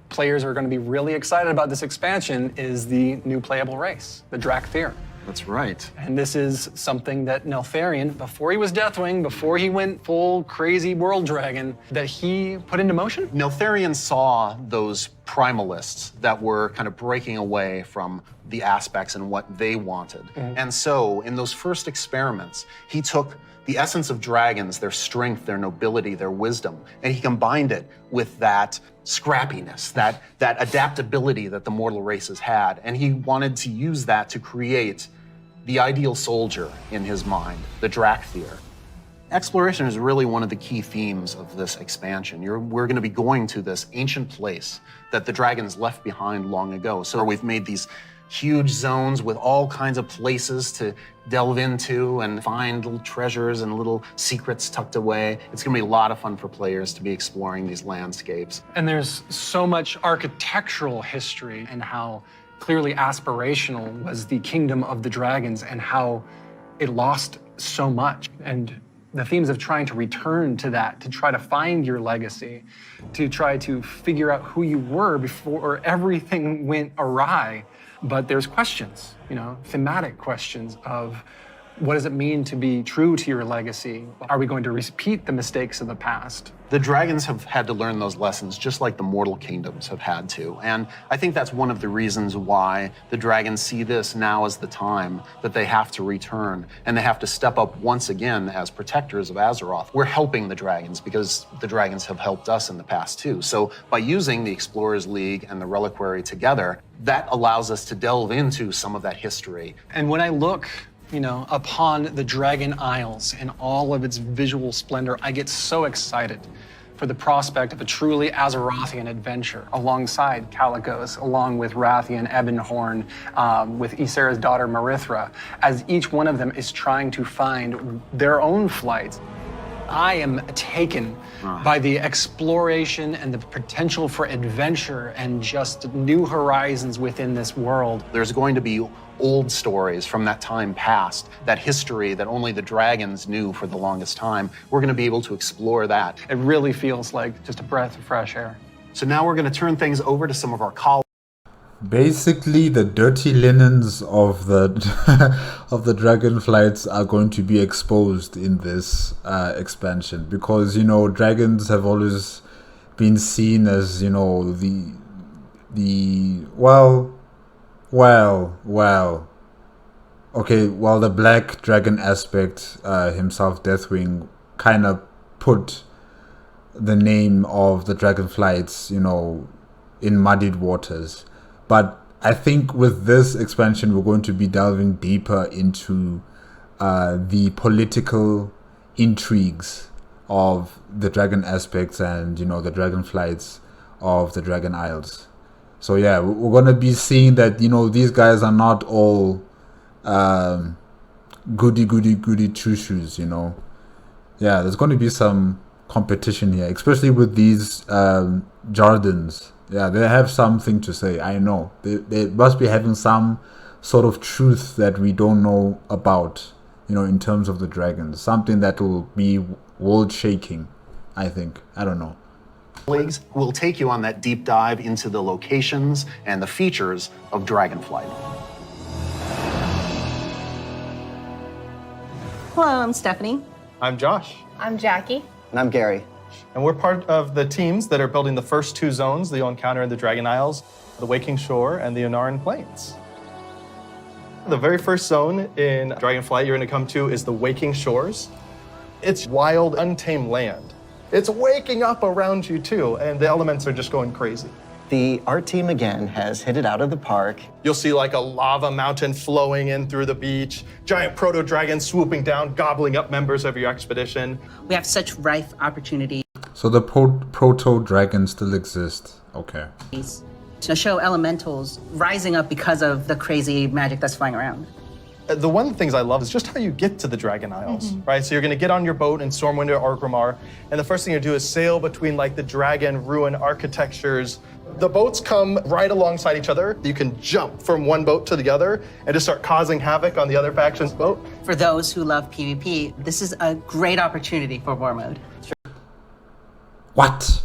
players are going to be really excited about this expansion is the new playable race, the Dracthyr. That's right. And this is something that Neltharion, before he was Deathwing, before he went full crazy world dragon, that he put into motion? Neltharion saw those primalists that were kind of breaking away from the aspects and what they wanted. And so in those first experiments, he took the essence of dragons, their strength, their nobility, their wisdom, and he combined it with that scrappiness, that adaptability that the mortal races had. And he wanted to use that to create the ideal soldier in his mind, the Dracthyr. Exploration is really one of the key themes of this expansion. We're going to be going to this ancient place that the dragons left behind long ago. So we've made these huge zones with all kinds of places to delve into and find little treasures and little secrets tucked away. It's going to be a lot of fun for players to be exploring these landscapes. And there's so much architectural history and how clearly aspirational was the kingdom of the dragons and how it lost so much. And the themes of trying to return to that, to try to find your legacy, to try to figure out who you were before everything went awry. But there's questions, thematic questions of what does it mean to be true to your legacy? Are we going to repeat the mistakes of the past? The dragons have had to learn those lessons just like the mortal kingdoms have had to. And I think that's one of the reasons why the dragons see this now as the time that they have to return and they have to step up once again as protectors of Azeroth. We're helping the dragons because the dragons have helped us in the past too. So by using the Explorers League and the Reliquary together, that allows us to delve into some of that history. And when I look upon the Dragon Isles and all of its visual splendor, I get so excited for the prospect of a truly Azerothian adventure alongside Calicos, along with Rathian, Ebonhorn, with Ysera's daughter Marithra, as each one of them is trying to find their own flights. I am taken by the exploration and the potential for adventure and just new horizons within this world. There's going to be old stories from that time past, that history that only the dragons knew for the longest time. We're going to be able to explore that. It really feels like just a breath of fresh air. So now we're going to turn things over to some of our colleagues. Basically, the dirty linens of the of the Dragonflights are going to be exposed in this expansion, because dragons have always been seen as the black dragon aspect himself, Deathwing, kind of put the name of the Dragonflights in muddied waters. But I think with this expansion, we're going to be delving deeper into the political intrigues of the dragon aspects and, the Dragonflights of the Dragon Isles. So yeah, we're going to be seeing that, these guys are not all goody two-shoes, Yeah, there's going to be some competition here, especially with these Jardins. Yeah, they have something to say. I know they must be having some sort of truth that we don't know about, in terms of the dragons. Something that will be world shaking, I think. I don't know. Colleagues who will take you on that deep dive into the locations and the features of DragonFlight. Hello, I'm Stephanie. I'm Josh. I'm Jackie. And I'm Gary. And we're part of the teams that are building the first two zones that you'll encounter in the Dragon Isles, the Waking Shore and the Ohn'Ahran Plains. The very first zone in Dragonflight you're going to come to is the Waking Shores. It's wild, untamed land. It's waking up around you too, and the elements are just going crazy. The art team again has hit it out of the park. You'll see like a lava mountain flowing in through the beach, giant proto-dragons swooping down, gobbling up members of your expedition. We have such rife opportunities. So the proto-dragons still exist. Okay. To show elementals rising up because of the crazy magic that's flying around. The one of the things I love is just how you get to the Dragon Isles, right? So you're going to get on your boat in Stormwind or Orgrimmar, and the first thing you do is sail between like the dragon ruin architectures. The boats come right alongside each other. You can jump from one boat to the other and just start causing havoc on the other faction's boat. For those who love PvP, this is a great opportunity for war mode. What?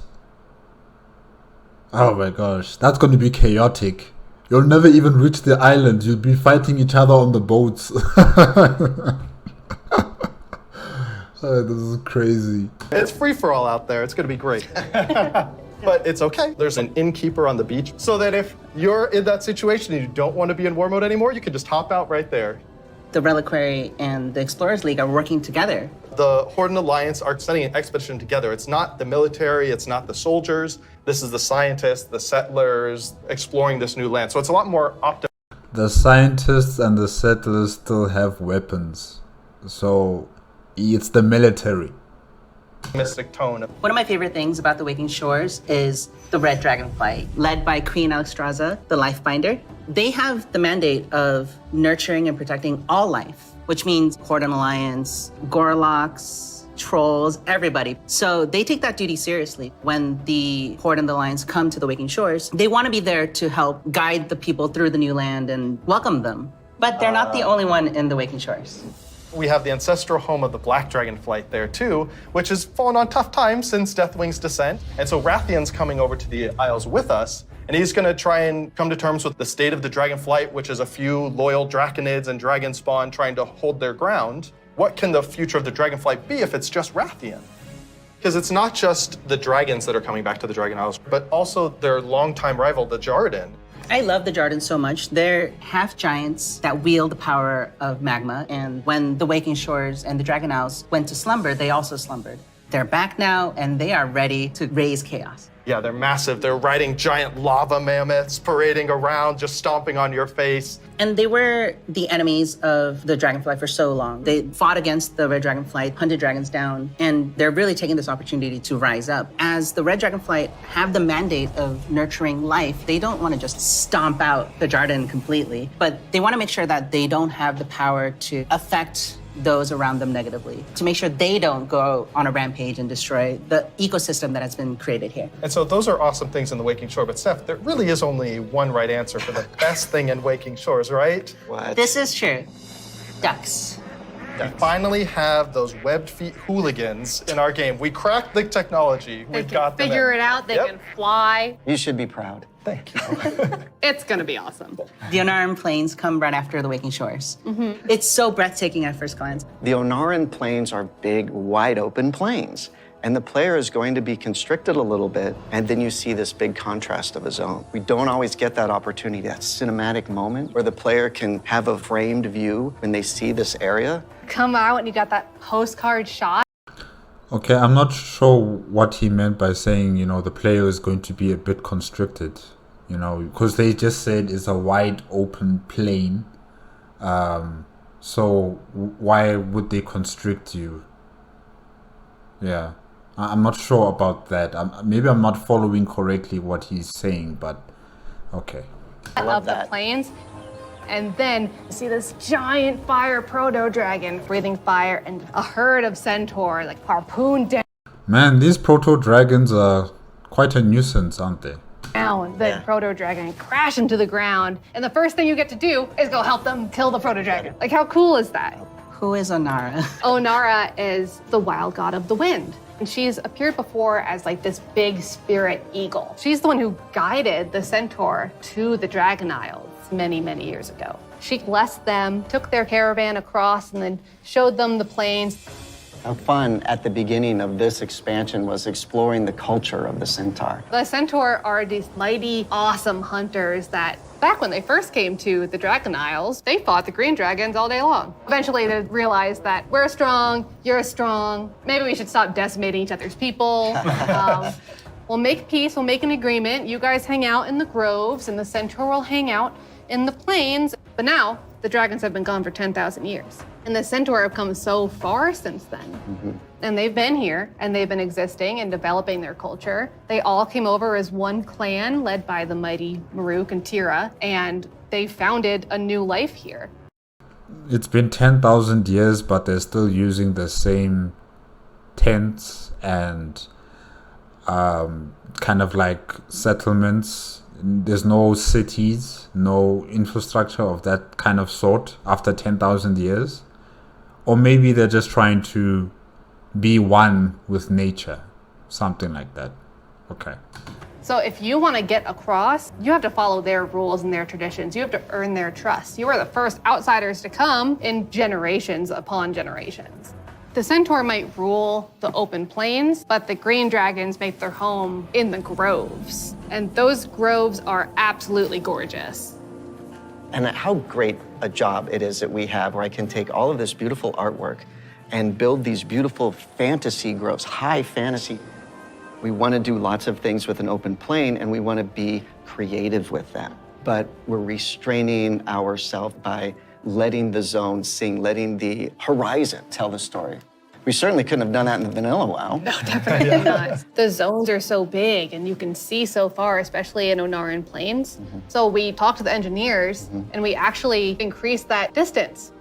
Oh my gosh, that's going to be chaotic. You'll never even reach the island. You'll be fighting each other on the boats. Oh, this is crazy. It's free for all out there. It's going to be great. But it's okay. There's an innkeeper on the beach, so that if you're in that situation and you don't want to be in war mode anymore, you can just hop out right there. The Reliquary and the Explorers League are working together. The Horde and Alliance are sending an expedition together. It's not the military, it's not the soldiers. This is the scientists, the settlers, exploring this new land. So it's a lot more optimal. The scientists and the settlers still have weapons. So it's the military. Mystic tone. One of my favorite things about the Waking Shores is the Red Dragonflight, led by Queen Alexstrasza, the Lifebinder. They have the mandate of nurturing and protecting all life, which means Horde and Alliance, Gorloks, trolls, everybody. So they take that duty seriously. When the Horde and the Alliance come to the Waking Shores, they want to be there to help guide the people through the new land and welcome them. But they're not the only one in the Waking Shores. We have the ancestral home of the Black Dragonflight there too, which has fallen on tough times since Deathwing's descent. And so Rathian's coming over to the Isles with us, and he's going to try and come to terms with the state of the Dragonflight, which is a few loyal Draconids and Dragon Spawn trying to hold their ground. What can the future of the Dragonflight be if it's just Rathian? Because it's not just the dragons that are coming back to the Dragon Isles, but also their longtime rival, the Jarden. I love the Jardins so much. They're half giants that wield the power of magma, and when the Waking Shores and the Dragon Isles went to slumber, they also slumbered. They're back now, and they are ready to raise chaos. Yeah, they're massive. They're riding giant lava mammoths, parading around, just stomping on your face. And they were the enemies of the Dragonflight for so long. They fought against the Red Dragonflight, hunted dragons down, and they're really taking this opportunity to rise up. As the Red Dragonflight have the mandate of nurturing life, they don't want to just stomp out the Jarden completely, but they want to make sure that they don't have the power to affect those around them negatively, to make sure they don't go on a rampage and destroy the ecosystem that has been created here. And so those are awesome things in the Waking Shore, but Steph, there really is only one right answer for the best thing in Waking Shores, right? What? This is true. Ducks. We finally have those webbed feet hooligans in our game. We cracked the technology. They We've got can them figure in. it out. They can fly. You should be proud. Thank you. It's going to be awesome. The Ohn'Ahran Plains come right after the Waking Shores. It's so breathtaking at first glance. The Ohn'Ahran plains are big, wide open plains. And the player is going to be constricted a little bit, and then you see this big contrast of a zone. We don't always get that opportunity, that cinematic moment where the player can have a framed view when they see this area. Come out and you got that postcard shot. Okay, I'm not sure what he meant by saying, you know, the player is going to be a bit constricted, you know, because they just said it's a wide open plain. So why would they constrict you? Yeah, I'm not sure about that. Maybe I'm not following correctly what he's saying, but okay. I love the plains. And then see this giant fire proto-dragon breathing fire and a herd of centaur like harpoon Man, these proto-dragons are quite a nuisance, aren't they? down the proto-dragon, crash into the ground. And the first thing you get to do is go help them kill the proto-dragon. Like, how cool is that? Who is Ohn'Ahran? Ohn'Ahran is the wild god of the wind. And she's appeared before as like this big spirit eagle. She's the one who guided the centaur to the Dragon Isles many, many years ago. She blessed them, took their caravan across, and then showed them the plains. Our fun at the beginning of this expansion was exploring the culture of the centaur. The centaur are these mighty, awesome hunters that back when they first came to the Dragon Isles, they fought the green dragons all day long. Eventually they realized that we're strong, you're strong, maybe we should stop decimating each other's people. We'll make peace, we'll make an agreement. You guys hang out in the groves and the centaur will hang out in the plains. But now the dragons have been gone for 10,000 years. And the centaur have come so far since then. And they've been here and they've been existing and developing their culture. They all came over as one clan led by the mighty Maruk and Tira, and they founded a new life here. It's been 10,000 years, but they're still using the same tents and kind of like settlements. There's no cities, no infrastructure of that kind of sort after 10,000 years. Or maybe they're just trying to be one with nature, something like that. Okay. So if you want to get across, you have to follow their rules and their traditions. You have to earn their trust. You are the first outsiders to come in generations upon generations. The centaur might rule the open plains, but the green dragons make their home in the groves. And those groves are absolutely gorgeous. And how great a job it is that we have where I can take all of this beautiful artwork and build these beautiful fantasy groves, high fantasy. We want to do lots of things with an open plain and we want to be creative with that. But we're restraining ourselves by letting the zone sing, letting the horizon tell the story. We certainly couldn't have done that in the vanilla WoW. No, definitely not. The zones are so big and you can see so far, especially in Ohn'Ahran Plains. So we talked to the engineers and we actually increased that distance.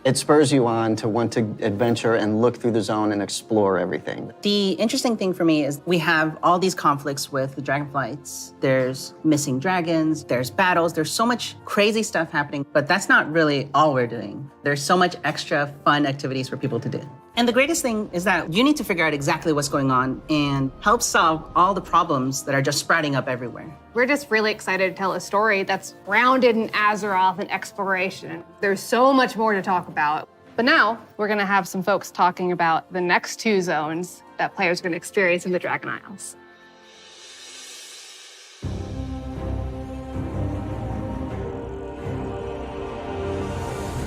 It spurs you on to want to adventure and look through the zone and explore everything. The interesting thing for me is we have all these conflicts with the dragonflights. There's missing dragons, there's battles, there's so much crazy stuff happening, but that's not really all we're doing. There's so much extra fun activities for people to do. And the greatest thing is that you need to figure out exactly what's going on and help solve all the problems that are just sprouting up everywhere. We're just really excited to tell a story that's grounded in Azeroth and exploration. There's so much more to talk about. But now we're going to have some folks talking about the next two zones that players are going to experience in the Dragon Isles.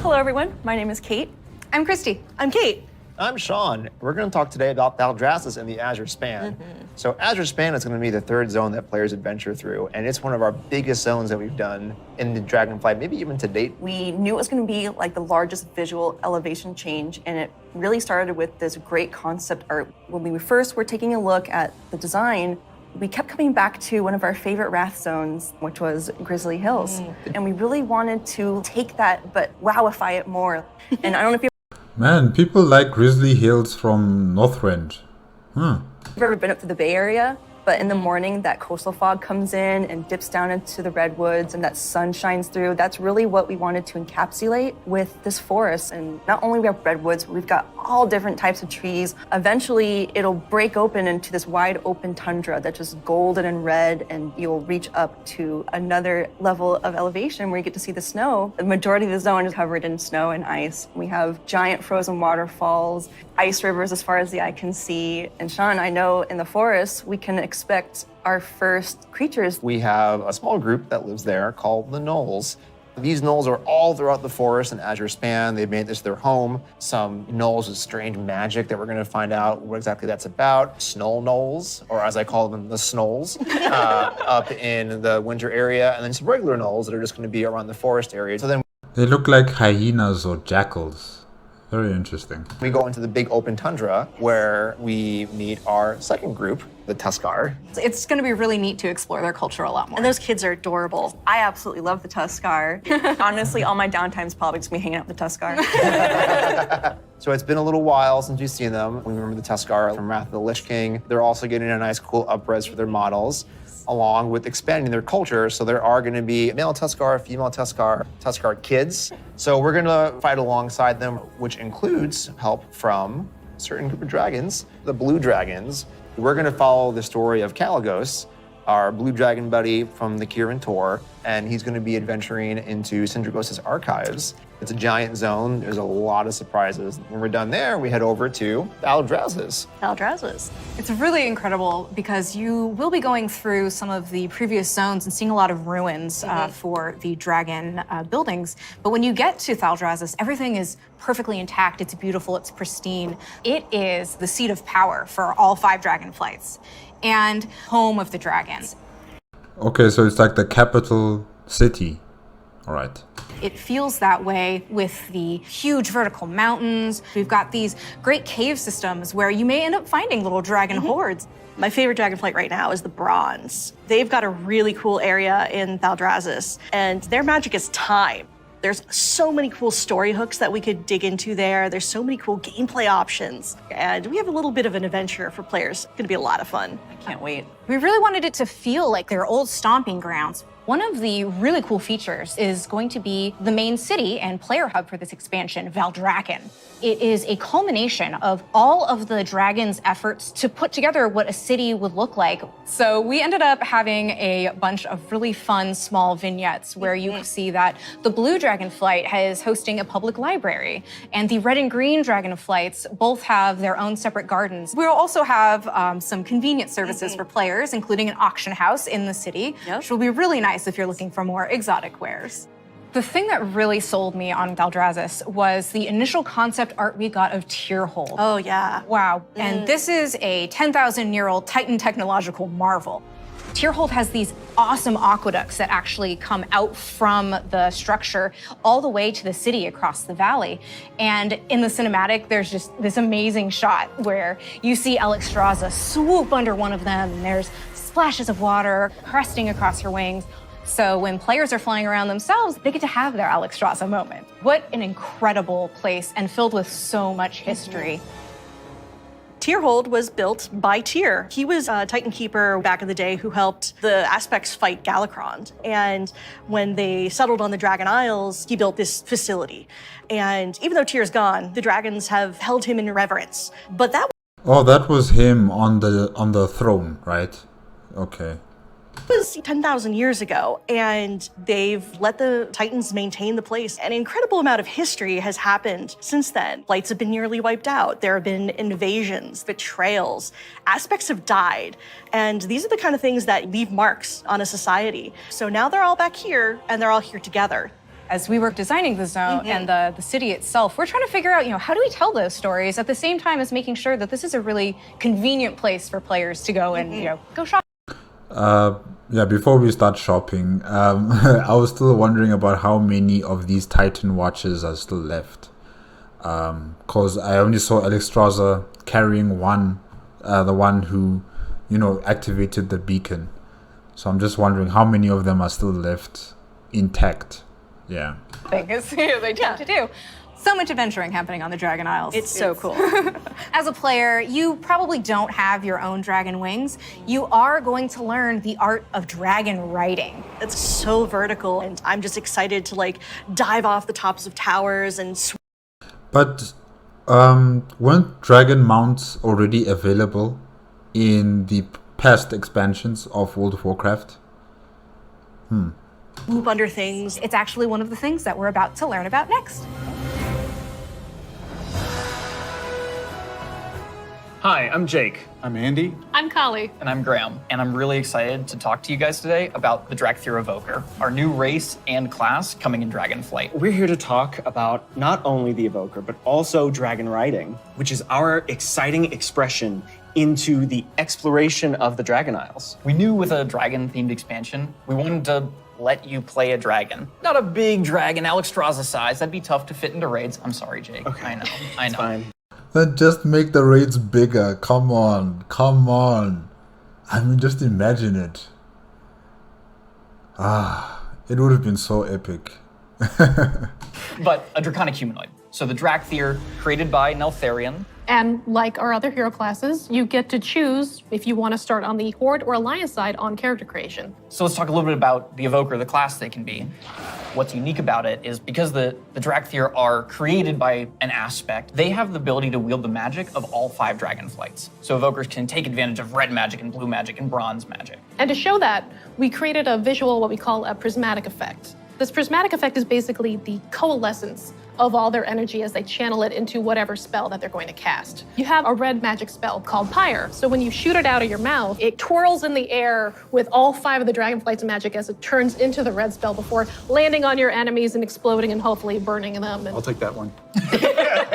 Hello, everyone. My name is Kate. I'm Christy. I'm Kate. I'm Sean. We're going to talk today about Thaldraszus and the Azure Span. So Azure Span is going to be the third zone that players adventure through, and it's one of our biggest zones that we've done in the DragonFlight, maybe even to date. We knew it was going to be like the largest visual elevation change, and it really started with this great concept art. When we first were taking a look at the design, we kept coming back to one of our favorite Wrath zones, which was Grizzly Hills. And we really wanted to take that, but wowify it more. And I don't know if Man, people like Grizzly Hills from Northrend. you've ever been up to the Bay Area. But in the morning, that coastal fog comes in and dips down into the redwoods and that sun shines through. That's really what we wanted to encapsulate with this forest. And not only we have redwoods, but we've got all different types of trees. Eventually, it'll break open into this wide open tundra that's just golden and red, and you'll reach up to another level of elevation where you get to see the snow. The majority of the zone is covered in snow and ice. We have giant frozen waterfalls, ice rivers as far as the eye can see. And Sean, I know in the forest, we can expect our first creatures. We have a small group that lives there called the Gnolls. These Gnolls are all throughout the forest and Azure Span. They've made this their home. Some Gnolls with strange magic that we're going to find out what exactly that's about. Snow Gnolls, or as I call them, the Snolls, up in the winter area. And then some regular Gnolls that are just going to be around the forest area. So then They look like hyenas or jackals. Very interesting. we go into the big open tundra where we meet our second group, the Tuskar. It's going to be really neat to explore their culture a lot more. And those kids are adorable. I absolutely love the Tuskar. Honestly, all my downtime's probably just me hanging out with the Tuskar. So it's been a little while since we've seen them. We remember the Tuskar from Wrath of the Lich King. They're also getting a nice, cool up-res for their models, along with expanding their culture. So there are going to be male Tuskar, female Tuskar, Tuskar kids. So we're going to fight alongside them, which includes help from a certain group of dragons, the blue dragons. We're going to follow the story of Kalagos, our blue dragon buddy from the Kirin Tor, and he's going to be adventuring into Sindragos' archives. It's a giant zone. There's a lot of surprises. When we're done there, we head over to Thaldraszus. Thaldraszus. It's really incredible because you will be going through some of the previous zones and seeing a lot of ruins for the dragon buildings. But when you get to Thaldraszus, everything is perfectly intact. It's beautiful. It's pristine. It is the seat of power for all 5 dragonflights and home of the dragons. Okay, so it's like the capital city. All right. It feels that way with the huge vertical mountains. We've got these great cave systems where you may end up finding little dragon hordes. My favorite dragonflight right now is the Bronze. They've got a really cool area in Thaldraszus, and their magic is time. There's so many cool story hooks that we could dig into there. There's so many cool gameplay options. And we have a little bit of an adventure for players. It's gonna be a lot of fun. I can't wait. We really wanted it to feel like their old stomping grounds. One of the really cool features is going to be the main city and player hub for this expansion, Valdrakken. It is a culmination of all of the dragon's efforts to put together what a city would look like. So we ended up having a bunch of really fun small vignettes where you see that the blue dragonflight is hosting a public library, and the red and green dragonflights both have their own separate gardens. We'll also have some convenience services for players, including an auction house in the city, which will be really nice if you're looking for more exotic wares. The thing that really sold me on Thaldraszus was the initial concept art we got of Tyrhold. Oh, yeah. Wow. And this is a 10,000-year-old Titan technological marvel. Tyrhold has these awesome aqueducts that actually come out from the structure all the way to the city across the valley. And in the cinematic, there's just this amazing shot where you see Alexstrasza swoop under one of them, and there's splashes of water cresting across her wings. So when players are flying around themselves, they get to have their Alexstrasza moment. What an incredible place, and filled with so much history. Tyrhold was built by Tyr. He was a Titan Keeper back in the day who helped the Aspects fight Galakrond. And when they settled on the Dragon Isles, he built this facility. And even though Tyr's gone, the dragons have held him in reverence. But that was him on the throne, right? Okay. was 10,000 years ago, and they've let the Titans maintain the place. An incredible amount of history has happened since then. Flights have been nearly wiped out. There have been invasions, betrayals, aspects have died, and these are the kind of things that leave marks on a society. So now they're all back here, and they're all here together. As we were designing the zone and the city itself, we're trying to figure out, how do we tell those stories at the same time as making sure that this is a really convenient place for players to go and, go shopping. Yeah, before we start shopping, I was still wondering about how many of these Titan watches are still left. Because I only saw Alexstrasza carrying one, the one who, activated the beacon. So I'm just wondering how many of them are still left intact. Yeah. They tend to do. So much adventuring happening on the Dragon Isles. It's so cool. As a player, you probably don't have your own dragon wings. You are going to learn the art of dragon riding. It's so vertical, and I'm just excited to like dive off the tops of towers and But weren't dragon mounts already available in the past expansions of World of Warcraft? swoop under things. It's actually one of the things that we're about to learn about next. Hi, I'm Jake. I'm Andy. I'm Kali. And I'm Graham. And I'm really excited to talk to you guys today about the Dracthyr Evoker, our new race and class coming in DragonFlight. We're here to talk about not only the Evoker, but also Dragonriding, which is our exciting expression into the exploration of the Dragon Isles. We knew with a dragon-themed expansion, we wanted to let you play a dragon. Not a big dragon, Alexstrasza size. That'd be tough to fit into raids. I'm sorry, Jake. Okay. I know. It's fine. Then just make the raids bigger. Come on. Come on. I mean, just imagine it. It would have been so epic. But a draconic humanoid. So the Dracthyr, created by Neltharion. And like our other hero classes, you get to choose if you want to start on the Horde or Alliance side on character creation. So let's talk a little bit about the Evoker, the class they can be. What's unique about it is because the Dracthyr are created by an aspect, they have the ability to wield the magic of all 5 Dragonflights. So Evokers can take advantage of red magic and blue magic and bronze magic. And to show that, we created a visual, what we call a prismatic effect. This prismatic effect is basically the coalescence of all their energy as they channel it into whatever spell that they're going to cast. You have a red magic spell called Pyre. So when you shoot it out of your mouth, it twirls in the air with all 5 of the Dragonflight's magic as it turns into the red spell before landing on your enemies and exploding and hopefully burning them. I'll take that one.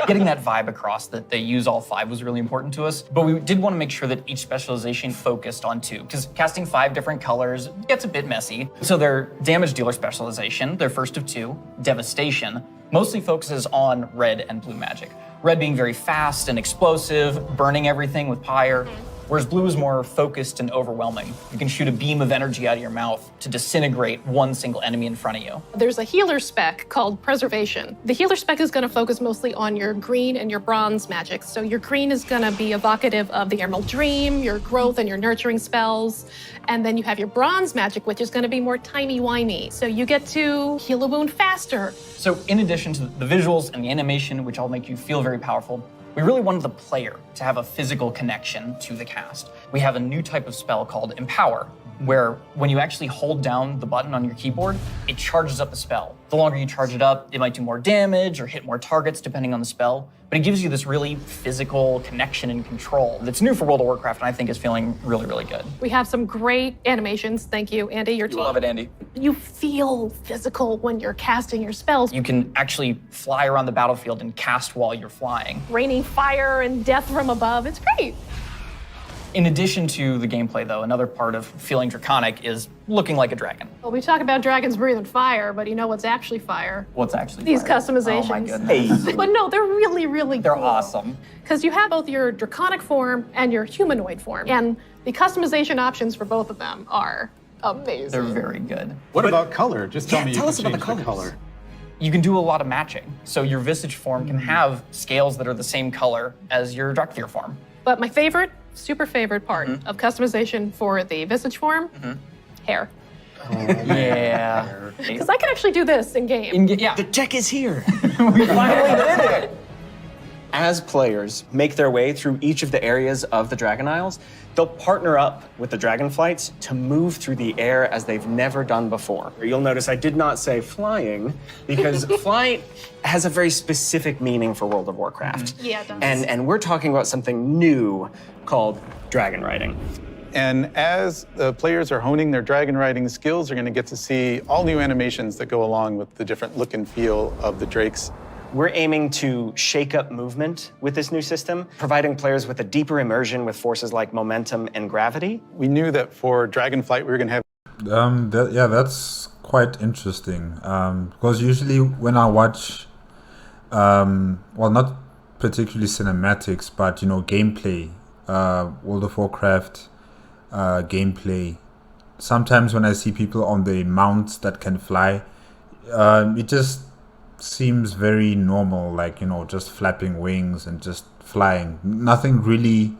Getting that vibe across that they use all 5 was really important to us, but we did want to make sure that each specialization focused on 2, because casting 5 different colors gets a bit messy. So their damage dealer specialization, their first of 2, Devastation, mostly focuses on red and blue magic. Red being very fast and explosive, burning everything with Pyre, whereas blue is more focused and overwhelming. You can shoot a beam of energy out of your mouth to disintegrate one single enemy in front of you. There's a healer spec called Preservation. The healer spec is going to focus mostly on your green and your bronze magic. So your green is going to be evocative of the Emerald Dream, your growth and your nurturing spells. And then you have your bronze magic, which is going to be more timey-wimey. So you get to heal a wound faster. So in addition to the visuals and the animation, which all make you feel very powerful, we really wanted the player to have a physical connection to the cast. We have a new type of spell called Empower, where when you actually hold down the button on your keyboard, it charges up the spell. The longer you charge it up, it might do more damage or hit more targets depending on the spell, but it gives you this really physical connection and control that's new for World of Warcraft and I think is feeling really, really good. We have some great animations. Thank you, Andy, your team. Love it, Andy. You feel physical when you're casting your spells. You can actually fly around the battlefield and cast while you're flying. Raining fire and death from above. It's great. In addition to the gameplay, though, another part of feeling draconic is looking like a dragon. Well, we talk about dragons breathing fire, but you know what's actually fire? What's actually These fire? customizations. Oh my goodness. But no, they're really, really They're cool. awesome. Because you have both your draconic form and your humanoid form. And the customization options for both of them are amazing. They're very good. What about color? Just tell me you tell can us about change the the color. You can do a lot of matching. So your visage form can have scales that are the same color as your Dracthyr form. But my favorite, super favorite part of customization for the visage form, hair. Yeah. Because I can actually do this in game. Yeah. The tech is here. We finally did it. As players make their way through each of the areas of the Dragon Isles, they'll partner up with the Dragonflights to move through the air as they've never done before. You'll notice I did not say flying, because flight has a very specific meaning for World of Warcraft. Yeah, it does. And we're talking about something new called Dragonriding. And as the players are honing their dragon riding skills, they're going to get to see all new animations that go along with the different look and feel of the drakes. We're aiming to shake up movement with this new system, providing players with a deeper immersion with forces like momentum and gravity. We knew that for DragonFlight, we were going to have... that's quite interesting. Because usually when I watch, well, not particularly cinematics, but, you know, gameplay, World of Warcraft gameplay, sometimes when I see people on the mounts that can fly, it just seems very normal, like, just flapping wings and just flying. Nothing really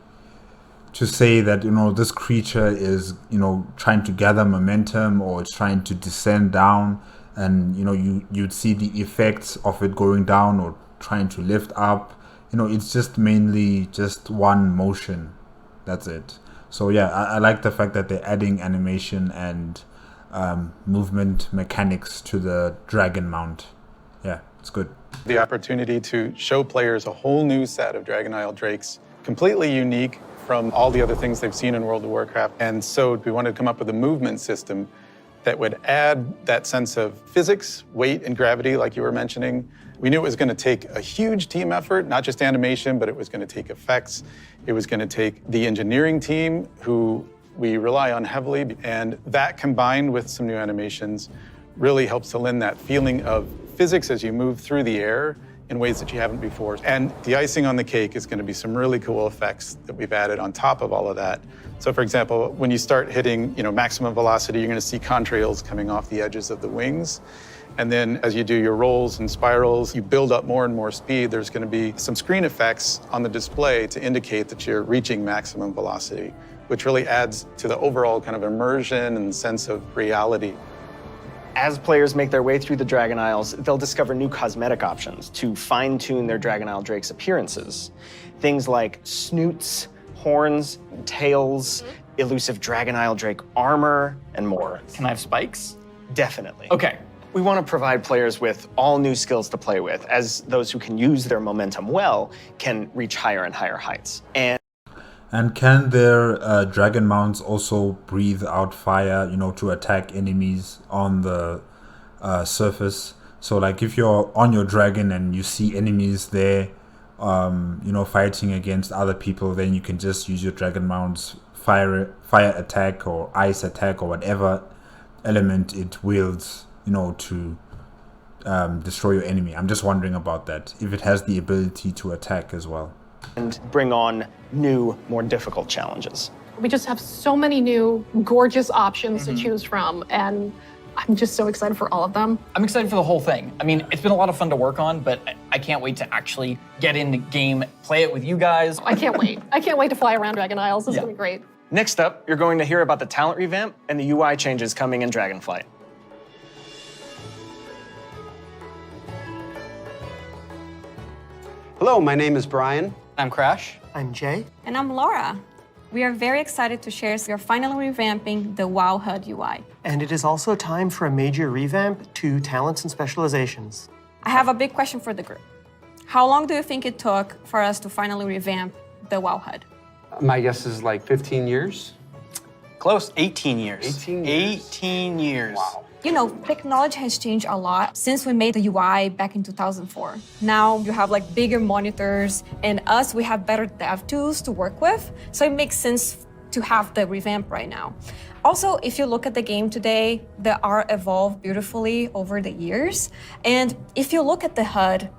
to say that, this creature is, trying to gather momentum or it's trying to descend down, and, you'd see the effects of it going down or trying to lift up. It's just mainly just one motion. That's it. So yeah, I like the fact that they're adding animation and movement mechanics to the dragon mount. Yeah, it's good. The opportunity to show players a whole new set of Dragon Isle Drakes, completely unique from all the other things they've seen in World of Warcraft. And so we wanted to come up with a movement system that would add that sense of physics, weight, and gravity, like you were mentioning. We knew it was going to take a huge team effort, not just animation, but it was going to take effects. It was going to take the engineering team, who we rely on heavily. And that, combined with some new animations, really helps to lend that feeling of physics as you move through the air in ways that you haven't before. And the icing on the cake is going to be some really cool effects that we've added on top of all of that. So for example, when you start hitting maximum velocity, you're going to see contrails coming off the edges of the wings. And then as you do your rolls and spirals, you build up more and more speed. There's going to be some screen effects on the display to indicate that you're reaching maximum velocity, which really adds to the overall kind of immersion and sense of reality. As players make their way through the Dragon Isles, they'll discover new cosmetic options to fine-tune their Dragon Isle Drake's appearances. Things like snoots, horns, tails, elusive Dragon Isle Drake armor, and more. Can I have spikes? Definitely. Okay. We want to provide players with all new skills to play with, as those who can use their momentum well can reach higher and higher heights. And can their dragon mounts also breathe out fire, to attack enemies on the surface? So like if you're on your dragon and you see enemies there, fighting against other people, then you can just use your dragon mounts fire attack or ice attack or whatever element it wields, to destroy your enemy. I'm just wondering about that, if it has the ability to attack as well. And bring on new, more difficult challenges. We just have so many new, gorgeous options to choose from, and I'm just so excited for all of them. I'm excited for the whole thing. I mean, it's been a lot of fun to work on, but I can't wait to actually get in the game, play it with you guys. I can't wait. I can't wait to fly around Dragon Isles. This is gonna be great. Next up, you're going to hear about the talent revamp and the UI changes coming in DragonFlight. Hello, my name is Brian. I'm Crash. I'm Jay. And I'm Laura. We are very excited to share we are finally revamping the WoW HUD UI. And it is also time for a major revamp to talents and specializations. I have a big question for the group. How long do you think it took for us to finally revamp the WoW HUD? My guess is like 15 years. Close, 18 years. 18 years. 18 years. Wow. Technology has changed a lot since we made the UI back in 2004. Now you have like bigger monitors, and we have better dev tools to work with. So it makes sense to have the revamp right now. Also, if you look at the game today, the art evolved beautifully over the years. And if you look at the HUD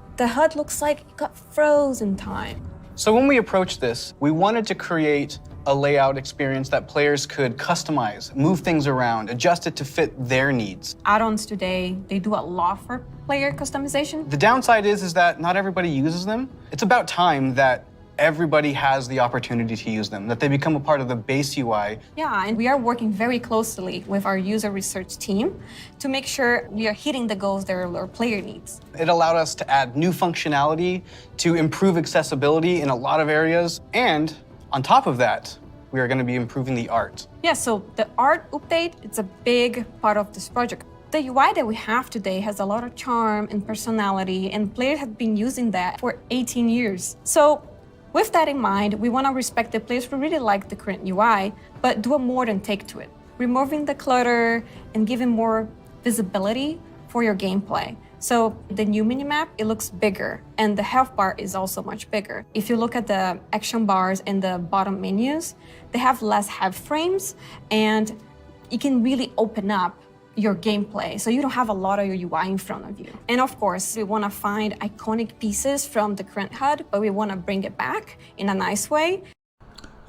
looks like it got frozen time. So when we approached this, we wanted to create a layout experience that players could customize, move things around, adjust it to fit their needs. Add-ons today, they do a lot for player customization. The downside is that not everybody uses them. It's about time that everybody has the opportunity to use them, that they become a part of the base UI. Yeah, and we are working very closely with our user research team to make sure we are hitting the goals that our player needs. It allowed us to add new functionality, to improve accessibility in a lot of areas, and on top of that, we are going to be improving the art. Yeah, so the art update, it's a big part of this project. The UI that we have today has a lot of charm and personality, and players have been using that for 18 years. So with that in mind, we want to respect the players who really like the current UI, but do a more than take to it, removing the clutter and giving more visibility for your gameplay. So the new minimap, it looks bigger, and the health bar is also much bigger. If you look at the action bars and the bottom menus, they have less head frames, and it can really open up your gameplay, so you don't have a lot of your UI in front of you. And of course, we want to find iconic pieces from the current HUD, but we want to bring it back in a nice way.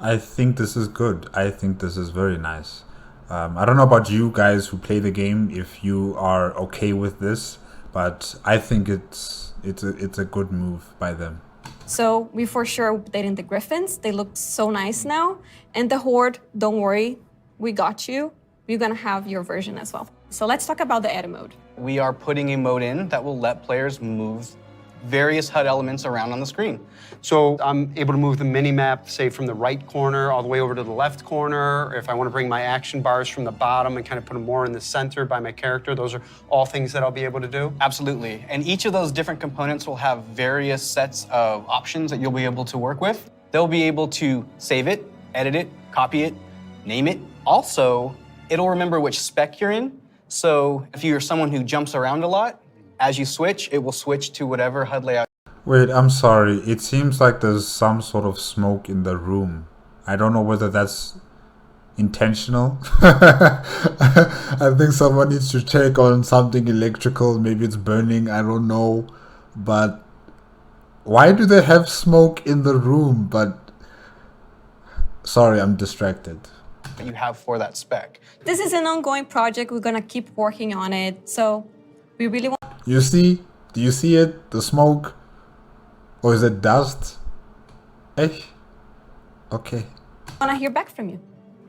I think this is good. I think this is very nice. I don't know about you guys who play the game, if you are okay with this, but I think it's a good move by them. So we for sure updating the Griffins. They look so nice now. And the Horde, don't worry, we got you. We're gonna have your version as well. So let's talk about the edit mode. We are putting a mode in that will let players move various HUD elements around on the screen. So I'm able to move the mini-map, say, from the right corner all the way over to the left corner. Or if I want to bring my action bars from the bottom and kind of put them more in the center by my character, those are all things that I'll be able to do? Absolutely. And each of those different components will have various sets of options that you'll be able to work with. They'll be able to save it, edit it, copy it, name it. Also, it'll remember which spec you're in. So if you're someone who jumps around a lot, as you switch, it will switch to whatever HUD layout. Wait, I'm sorry. It seems like there's some sort of smoke in the room. I don't know whether that's intentional. I think someone needs to check on something electrical. Maybe it's burning. I don't know. But why do they have smoke in the room? But sorry, I'm distracted. That you have for that spec. This is an ongoing project. We're gonna keep working on it. So we really want. You see? Do you see it? The smoke? Or is it dust? Eh? Okay. I want to hear back from you.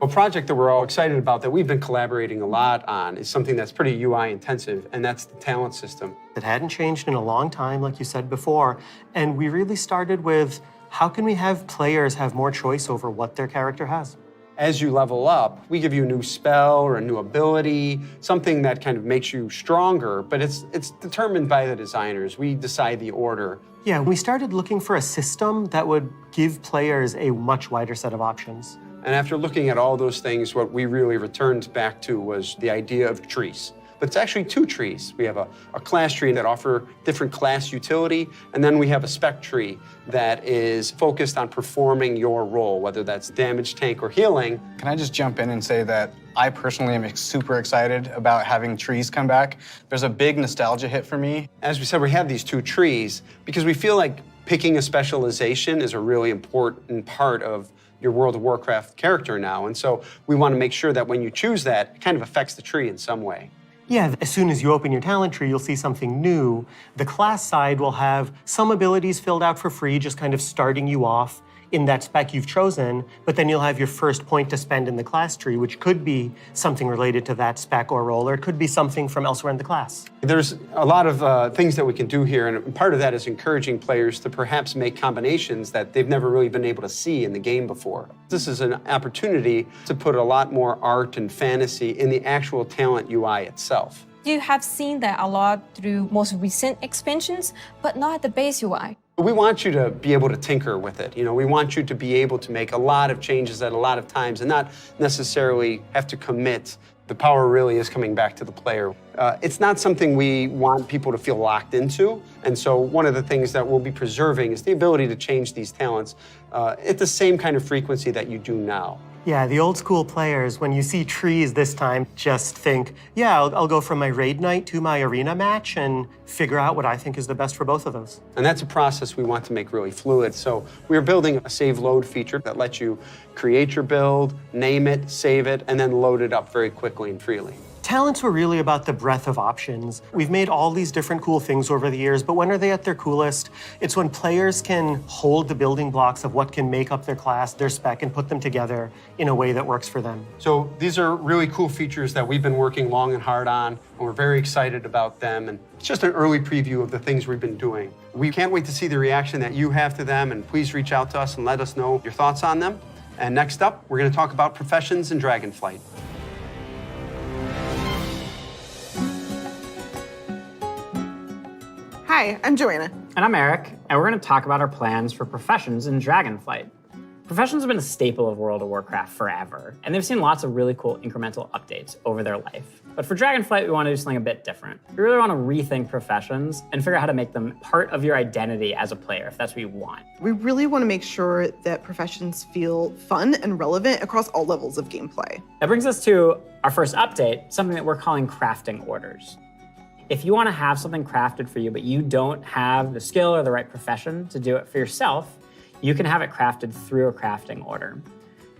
A project that we're all excited about that we've been collaborating a lot on is something that's pretty UI intensive, and that's the talent system. It hadn't changed in a long time, like you said before, and we really started with how can we have players have more choice over what their character has? As you level up, we give you a new spell or a new ability, something that kind of makes you stronger, but it's determined by the designers. We decide the order. Yeah, we started looking for a system that would give players a much wider set of options. And after looking at all those things, what we really returned back to was the idea of trees. But it's actually two trees. We have a class tree that offer different class utility, and then we have a spec tree that is focused on performing your role, whether that's damage, tank, or healing. Can I just jump in and say that I personally am super excited about having trees come back. There's a big nostalgia hit for me. As we said, we have these two trees because we feel like picking a specialization is a really important part of your World of Warcraft character now. And so we want to make sure that when you choose that, it kind of affects the tree in some way. Yeah, as soon as you open your talent tree, you'll see something new. The class side will have some abilities filled out for free, just kind of starting you off in that spec you've chosen, but then you'll have your first point to spend in the class tree, which could be something related to that spec or role, or it could be something from elsewhere in the class. There's a lot of things that we can do here, and part of that is encouraging players to perhaps make combinations that they've never really been able to see in the game before. This is an opportunity to put a lot more art and fantasy in the actual talent UI itself. You have seen that a lot through most recent expansions, but not the base UI. We want you to be able to tinker with it. You know, we want you to be able to make a lot of changes at a lot of times and not necessarily have to commit. The power really is coming back to the player. It's not something we want people to feel locked into. And so one of the things that we'll be preserving is the ability to change these talents at the same kind of frequency that you do now. Yeah, the old school players, when you see trees this time, just think, yeah, I'll go from my raid night to my arena match and figure out what I think is the best for both of those. And that's a process we want to make really fluid. So we're building a save load feature that lets you create your build, name it, save it, and then load it up very quickly and freely. Talents were really about the breadth of options. We've made all these different cool things over the years, but when are they at their coolest? It's when players can hold the building blocks of what can make up their class, their spec, and put them together in a way that works for them. So these are really cool features that we've been working long and hard on, and we're very excited about them. And it's just an early preview of the things we've been doing. We can't wait to see the reaction that you have to them, and please reach out to us and let us know your thoughts on them. And next up, we're going to talk about professions in DragonFlight. Hi, I'm Joanna. And I'm Eric, and we're going to talk about our plans for professions in DragonFlight. Professions have been a staple of World of Warcraft forever, and they've seen lots of really cool incremental updates over their life. But for DragonFlight, we want to do something a bit different. We really want to rethink professions and figure out how to make them part of your identity as a player, if that's what you want. We really want to make sure that professions feel fun and relevant across all levels of gameplay. That brings us to our first update, something that we're calling crafting orders. If you want to have something crafted for you, but you don't have the skill or the right profession to do it for yourself, you can have it crafted through a crafting order.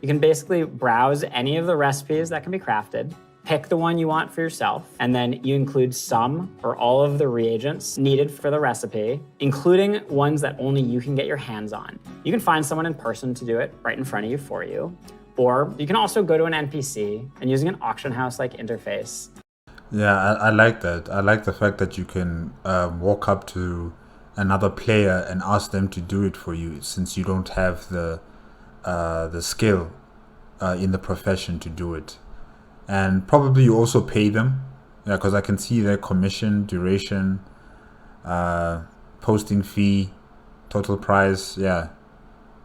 You can basically browse any of the recipes that can be crafted, Pick the one you want for yourself, and then you include some or all of the reagents needed for the recipe, including ones that only you can get your hands on. You can find someone in person to do it right in front of you for you, or you can also go to an NPC and using an auction house-like interface. Yeah, I like that. I like the fact that you can walk up to another player and ask them to do it for you, since you don't have the skill in the profession to do it. And probably you also pay them, yeah, because I can see their commission, duration, posting fee, total price. Yeah,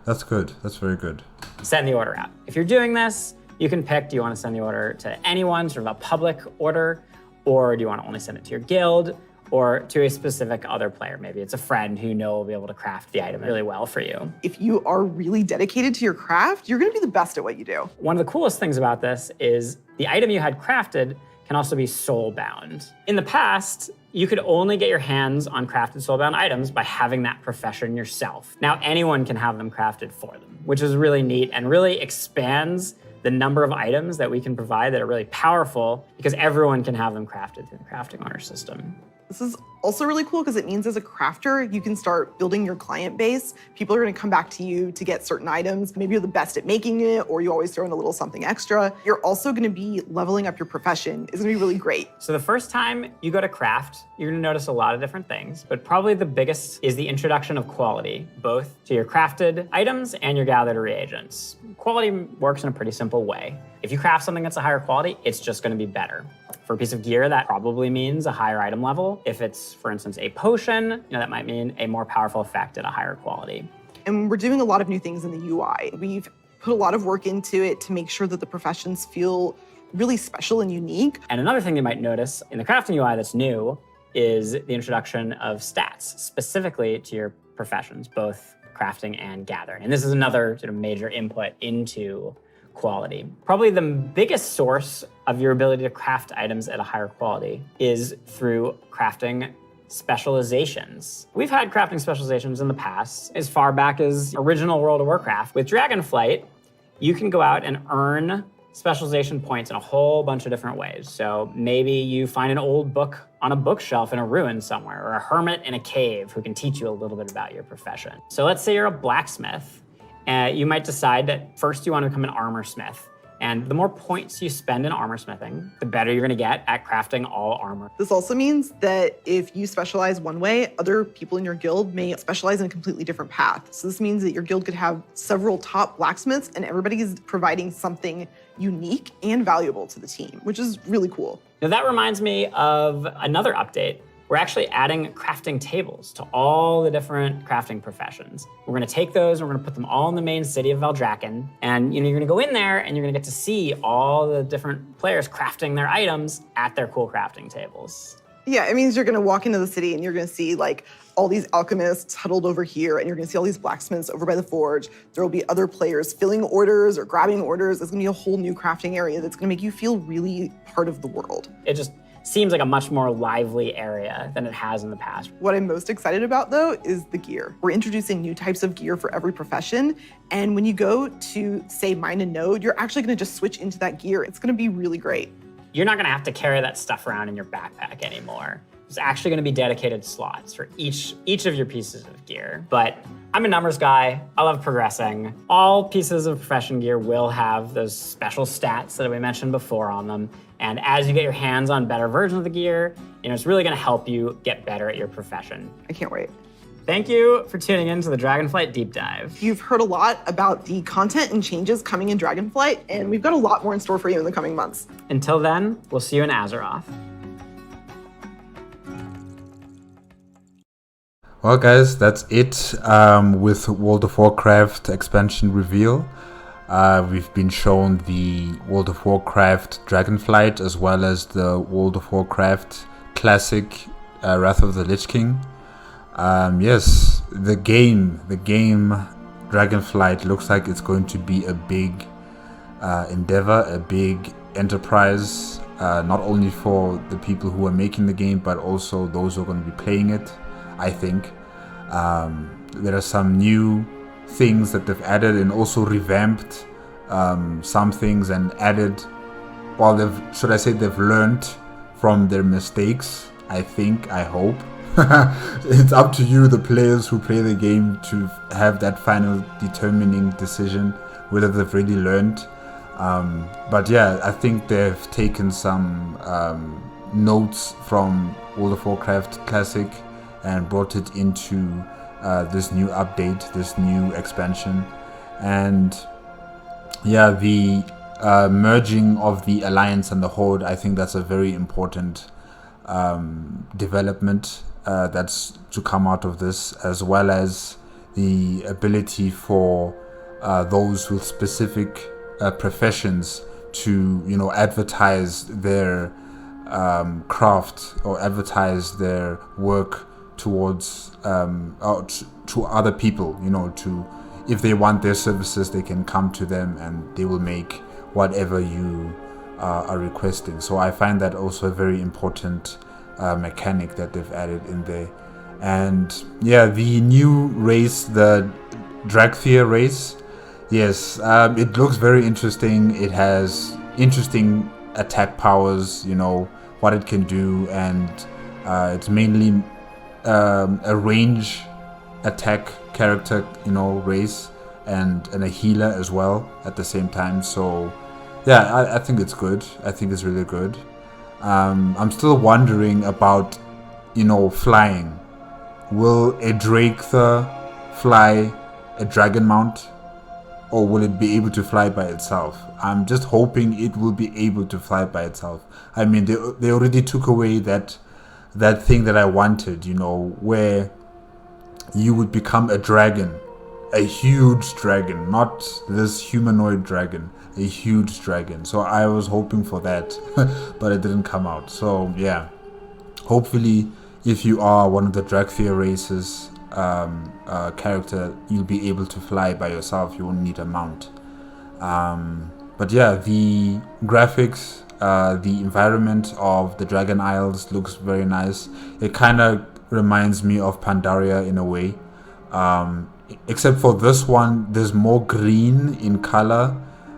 that's good. That's very good. Send the order out. If you're doing this, you can pick, do you want to send the order to anyone, sort of a public order, or do you want to only send it to your guild, or to a specific other player? Maybe it's a friend who you know will be able to craft the item really well for you. If you are really dedicated to your craft, you're going to be the best at what you do. One of the coolest things about this is the item you had crafted can also be soul-bound. In the past, you could only get your hands on crafted soul-bound items by having that profession yourself. Now anyone can have them crafted for them, which is really neat and really expands the number of items that we can provide that are really powerful, because everyone can have them crafted through the crafting honor system. This is also really cool because it means as a crafter, you can start building your client base. People are going to come back to you to get certain items. Maybe you're the best at making it, or you always throw in a little something extra. You're also going to be leveling up your profession. It's going to be really great. So the first time you go to craft, you're going to notice a lot of different things, but probably the biggest is the introduction of quality, both to your crafted items and your gathered reagents. Quality works in a pretty simple way. If you craft something that's a higher quality, it's just going to be better. For a piece of gear, that probably means a higher item level. If it's, for instance, a potion, that might mean a more powerful effect at a higher quality. And we're doing a lot of new things in the UI. We've put a lot of work into it to make sure that the professions feel really special and unique. And another thing you might notice in the crafting UI that's new is the introduction of stats specifically to your professions, both crafting and gathering. And this is another sort of major input into quality. Probably the biggest source of your ability to craft items at a higher quality is through crafting specializations. We've had crafting specializations in the past, as far back as original World of Warcraft. With DragonFlight, you can go out and earn specialization points in a whole bunch of different ways. So maybe you find an old book on a bookshelf in a ruin somewhere, or a hermit in a cave who can teach you a little bit about your profession. So let's say you're a blacksmith. You might decide that first you want to become an armor smith. And the more points you spend in armor smithing, the better you're going to get at crafting all armor. This also means that if you specialize one way, other people in your guild may specialize in a completely different path. So this means that your guild could have several top blacksmiths and everybody is providing something unique and valuable to the team, which is really cool. Now that reminds me of another update. We're actually adding crafting tables to all the different crafting professions. We're gonna take those and we're gonna put them all in the main city of Valdrakken. And you're gonna go in there and you're gonna get to see all the different players crafting their items at their cool crafting tables. Yeah, it means you're gonna walk into the city and you're gonna see like all these alchemists huddled over here, and you're gonna see all these blacksmiths over by the forge. There will be other players filling orders or grabbing orders. It's gonna be a whole new crafting area that's gonna make you feel really part of the world. It just seems like a much more lively area than it has in the past. What I'm most excited about though is the gear. We're introducing new types of gear for every profession. And when you go to say mine a node, you're actually gonna just switch into that gear. It's gonna be really great. You're not gonna have to carry that stuff around in your backpack anymore. There's actually gonna be dedicated slots for each of your pieces of gear. But I'm a numbers guy, I love progressing. All pieces of profession gear will have those special stats that we mentioned before on them. And as you get your hands on better versions of the gear, it's really gonna help you get better at your profession. I can't wait. Thank you for tuning in to the DragonFlight Deep Dive. You've heard a lot about the content and changes coming in DragonFlight, and we've got a lot more in store for you in the coming months. Until then, we'll see you in Azure. Well, guys, that's it with World of Warcraft expansion reveal. We've been shown the World of Warcraft Dragonflight as well as the World of Warcraft Classic Wrath of the Lich King. Yes, the game Dragonflight looks like it's going to be a big endeavor, a big enterprise, not only for the people who are making the game, but also those who are going to be playing it, I think. There are some new things that they've added and also revamped some things and added well, should I say they've learned from their mistakes. I think, I hope. It's up to you, the players who play the game, to have that final determining decision whether they've really learned. But yeah, I think they've taken some notes from World of Warcraft Classic and brought it into this new update, this new expansion. And yeah, the merging of the Alliance and the Horde, I think that's a very important development that's to come out of this, as well as the ability for those with specific professions to, you know, advertise their craft or advertise their work towards to other people, you know, to, if they want their services, they can come to them and they will make whatever you are requesting. So I find that also a very important mechanic that they've added in there. And yeah, the new race, the Dracthyr race, yes, it looks very interesting. It has interesting attack powers, you know, what it can do, and it's mainly a range attack character, you know, race, and a healer as well at the same time. So yeah, I think it's good. I think it's really good. I'm still wondering about, you know, flying. Will a Dracthyr fly a dragon mount, or will it be able to fly by itself? I'm just hoping it will be able to fly by itself. I mean, they already took away that thing that I wanted, you know, where you would become a dragon, a huge dragon, not this humanoid dragon, a huge dragon. So I was hoping for that, but it didn't come out. So yeah, hopefully if you are one of the Dracthyr races character, you'll be able to fly by yourself. You won't need a mount. But yeah, the graphics, the environment of the Dragon Isles looks very nice. It kind of reminds me of Pandaria in a way, except for this one, there's more green in color,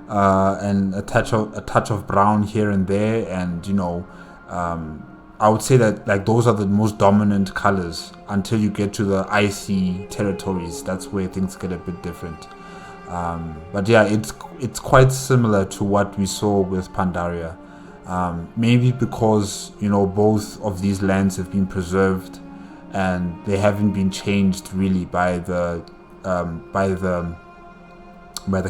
and a touch of brown here and there, and you know, I would say that like those are the most dominant colors until you get to the icy territories. That's where things get a bit different. But yeah, it's quite similar to what we saw with Pandaria. Maybe because, you know, both of these lands have been preserved and they haven't been changed really by the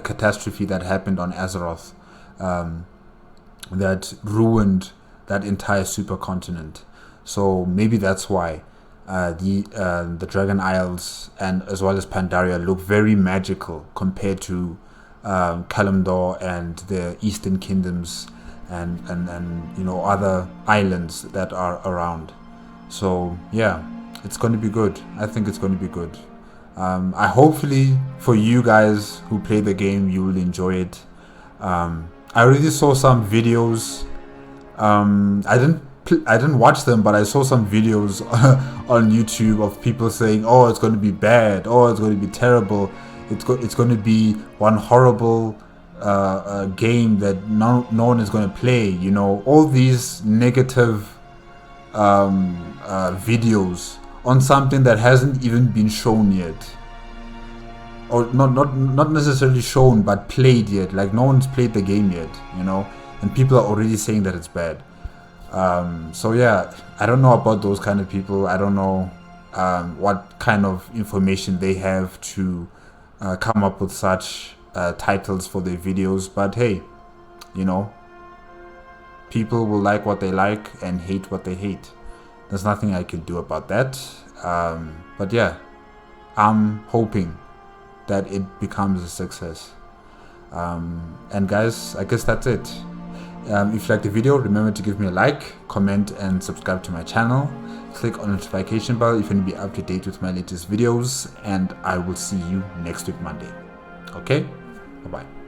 catastrophe that happened on Azeroth, that ruined that entire supercontinent. So maybe that's why the Dragon Isles and as well as Pandaria look very magical compared to Kalimdor and the Eastern Kingdoms and you know, other islands that are around. So yeah, it's going to be good. I think it's going to be good. I hopefully for you guys who play the game, you will enjoy it. I already saw some videos. I didn't watch them, but I saw some videos on YouTube of people saying, "Oh, it's going to be bad. Oh, it's going to be terrible. It's going to be one horrible game that no one is going to play." You know, all these negative videos on something that hasn't even been shown yet, or not necessarily shown, but played yet. Like no one's played the game yet, you know, and people are already saying that it's bad. So yeah, I don't know about those kind of people. I don't know what kind of information they have to come up with such titles for their videos. But hey, you know, people will like what they like and hate what they hate. There's nothing I can do about that. But yeah, I'm hoping that it becomes a success. And guys, I guess that's it. If you like the video, remember to give me a like, comment, and subscribe to my channel. Click on the notification bell if you want to be up to date with my latest videos, and I will see you next week Monday. Okay? Bye-bye.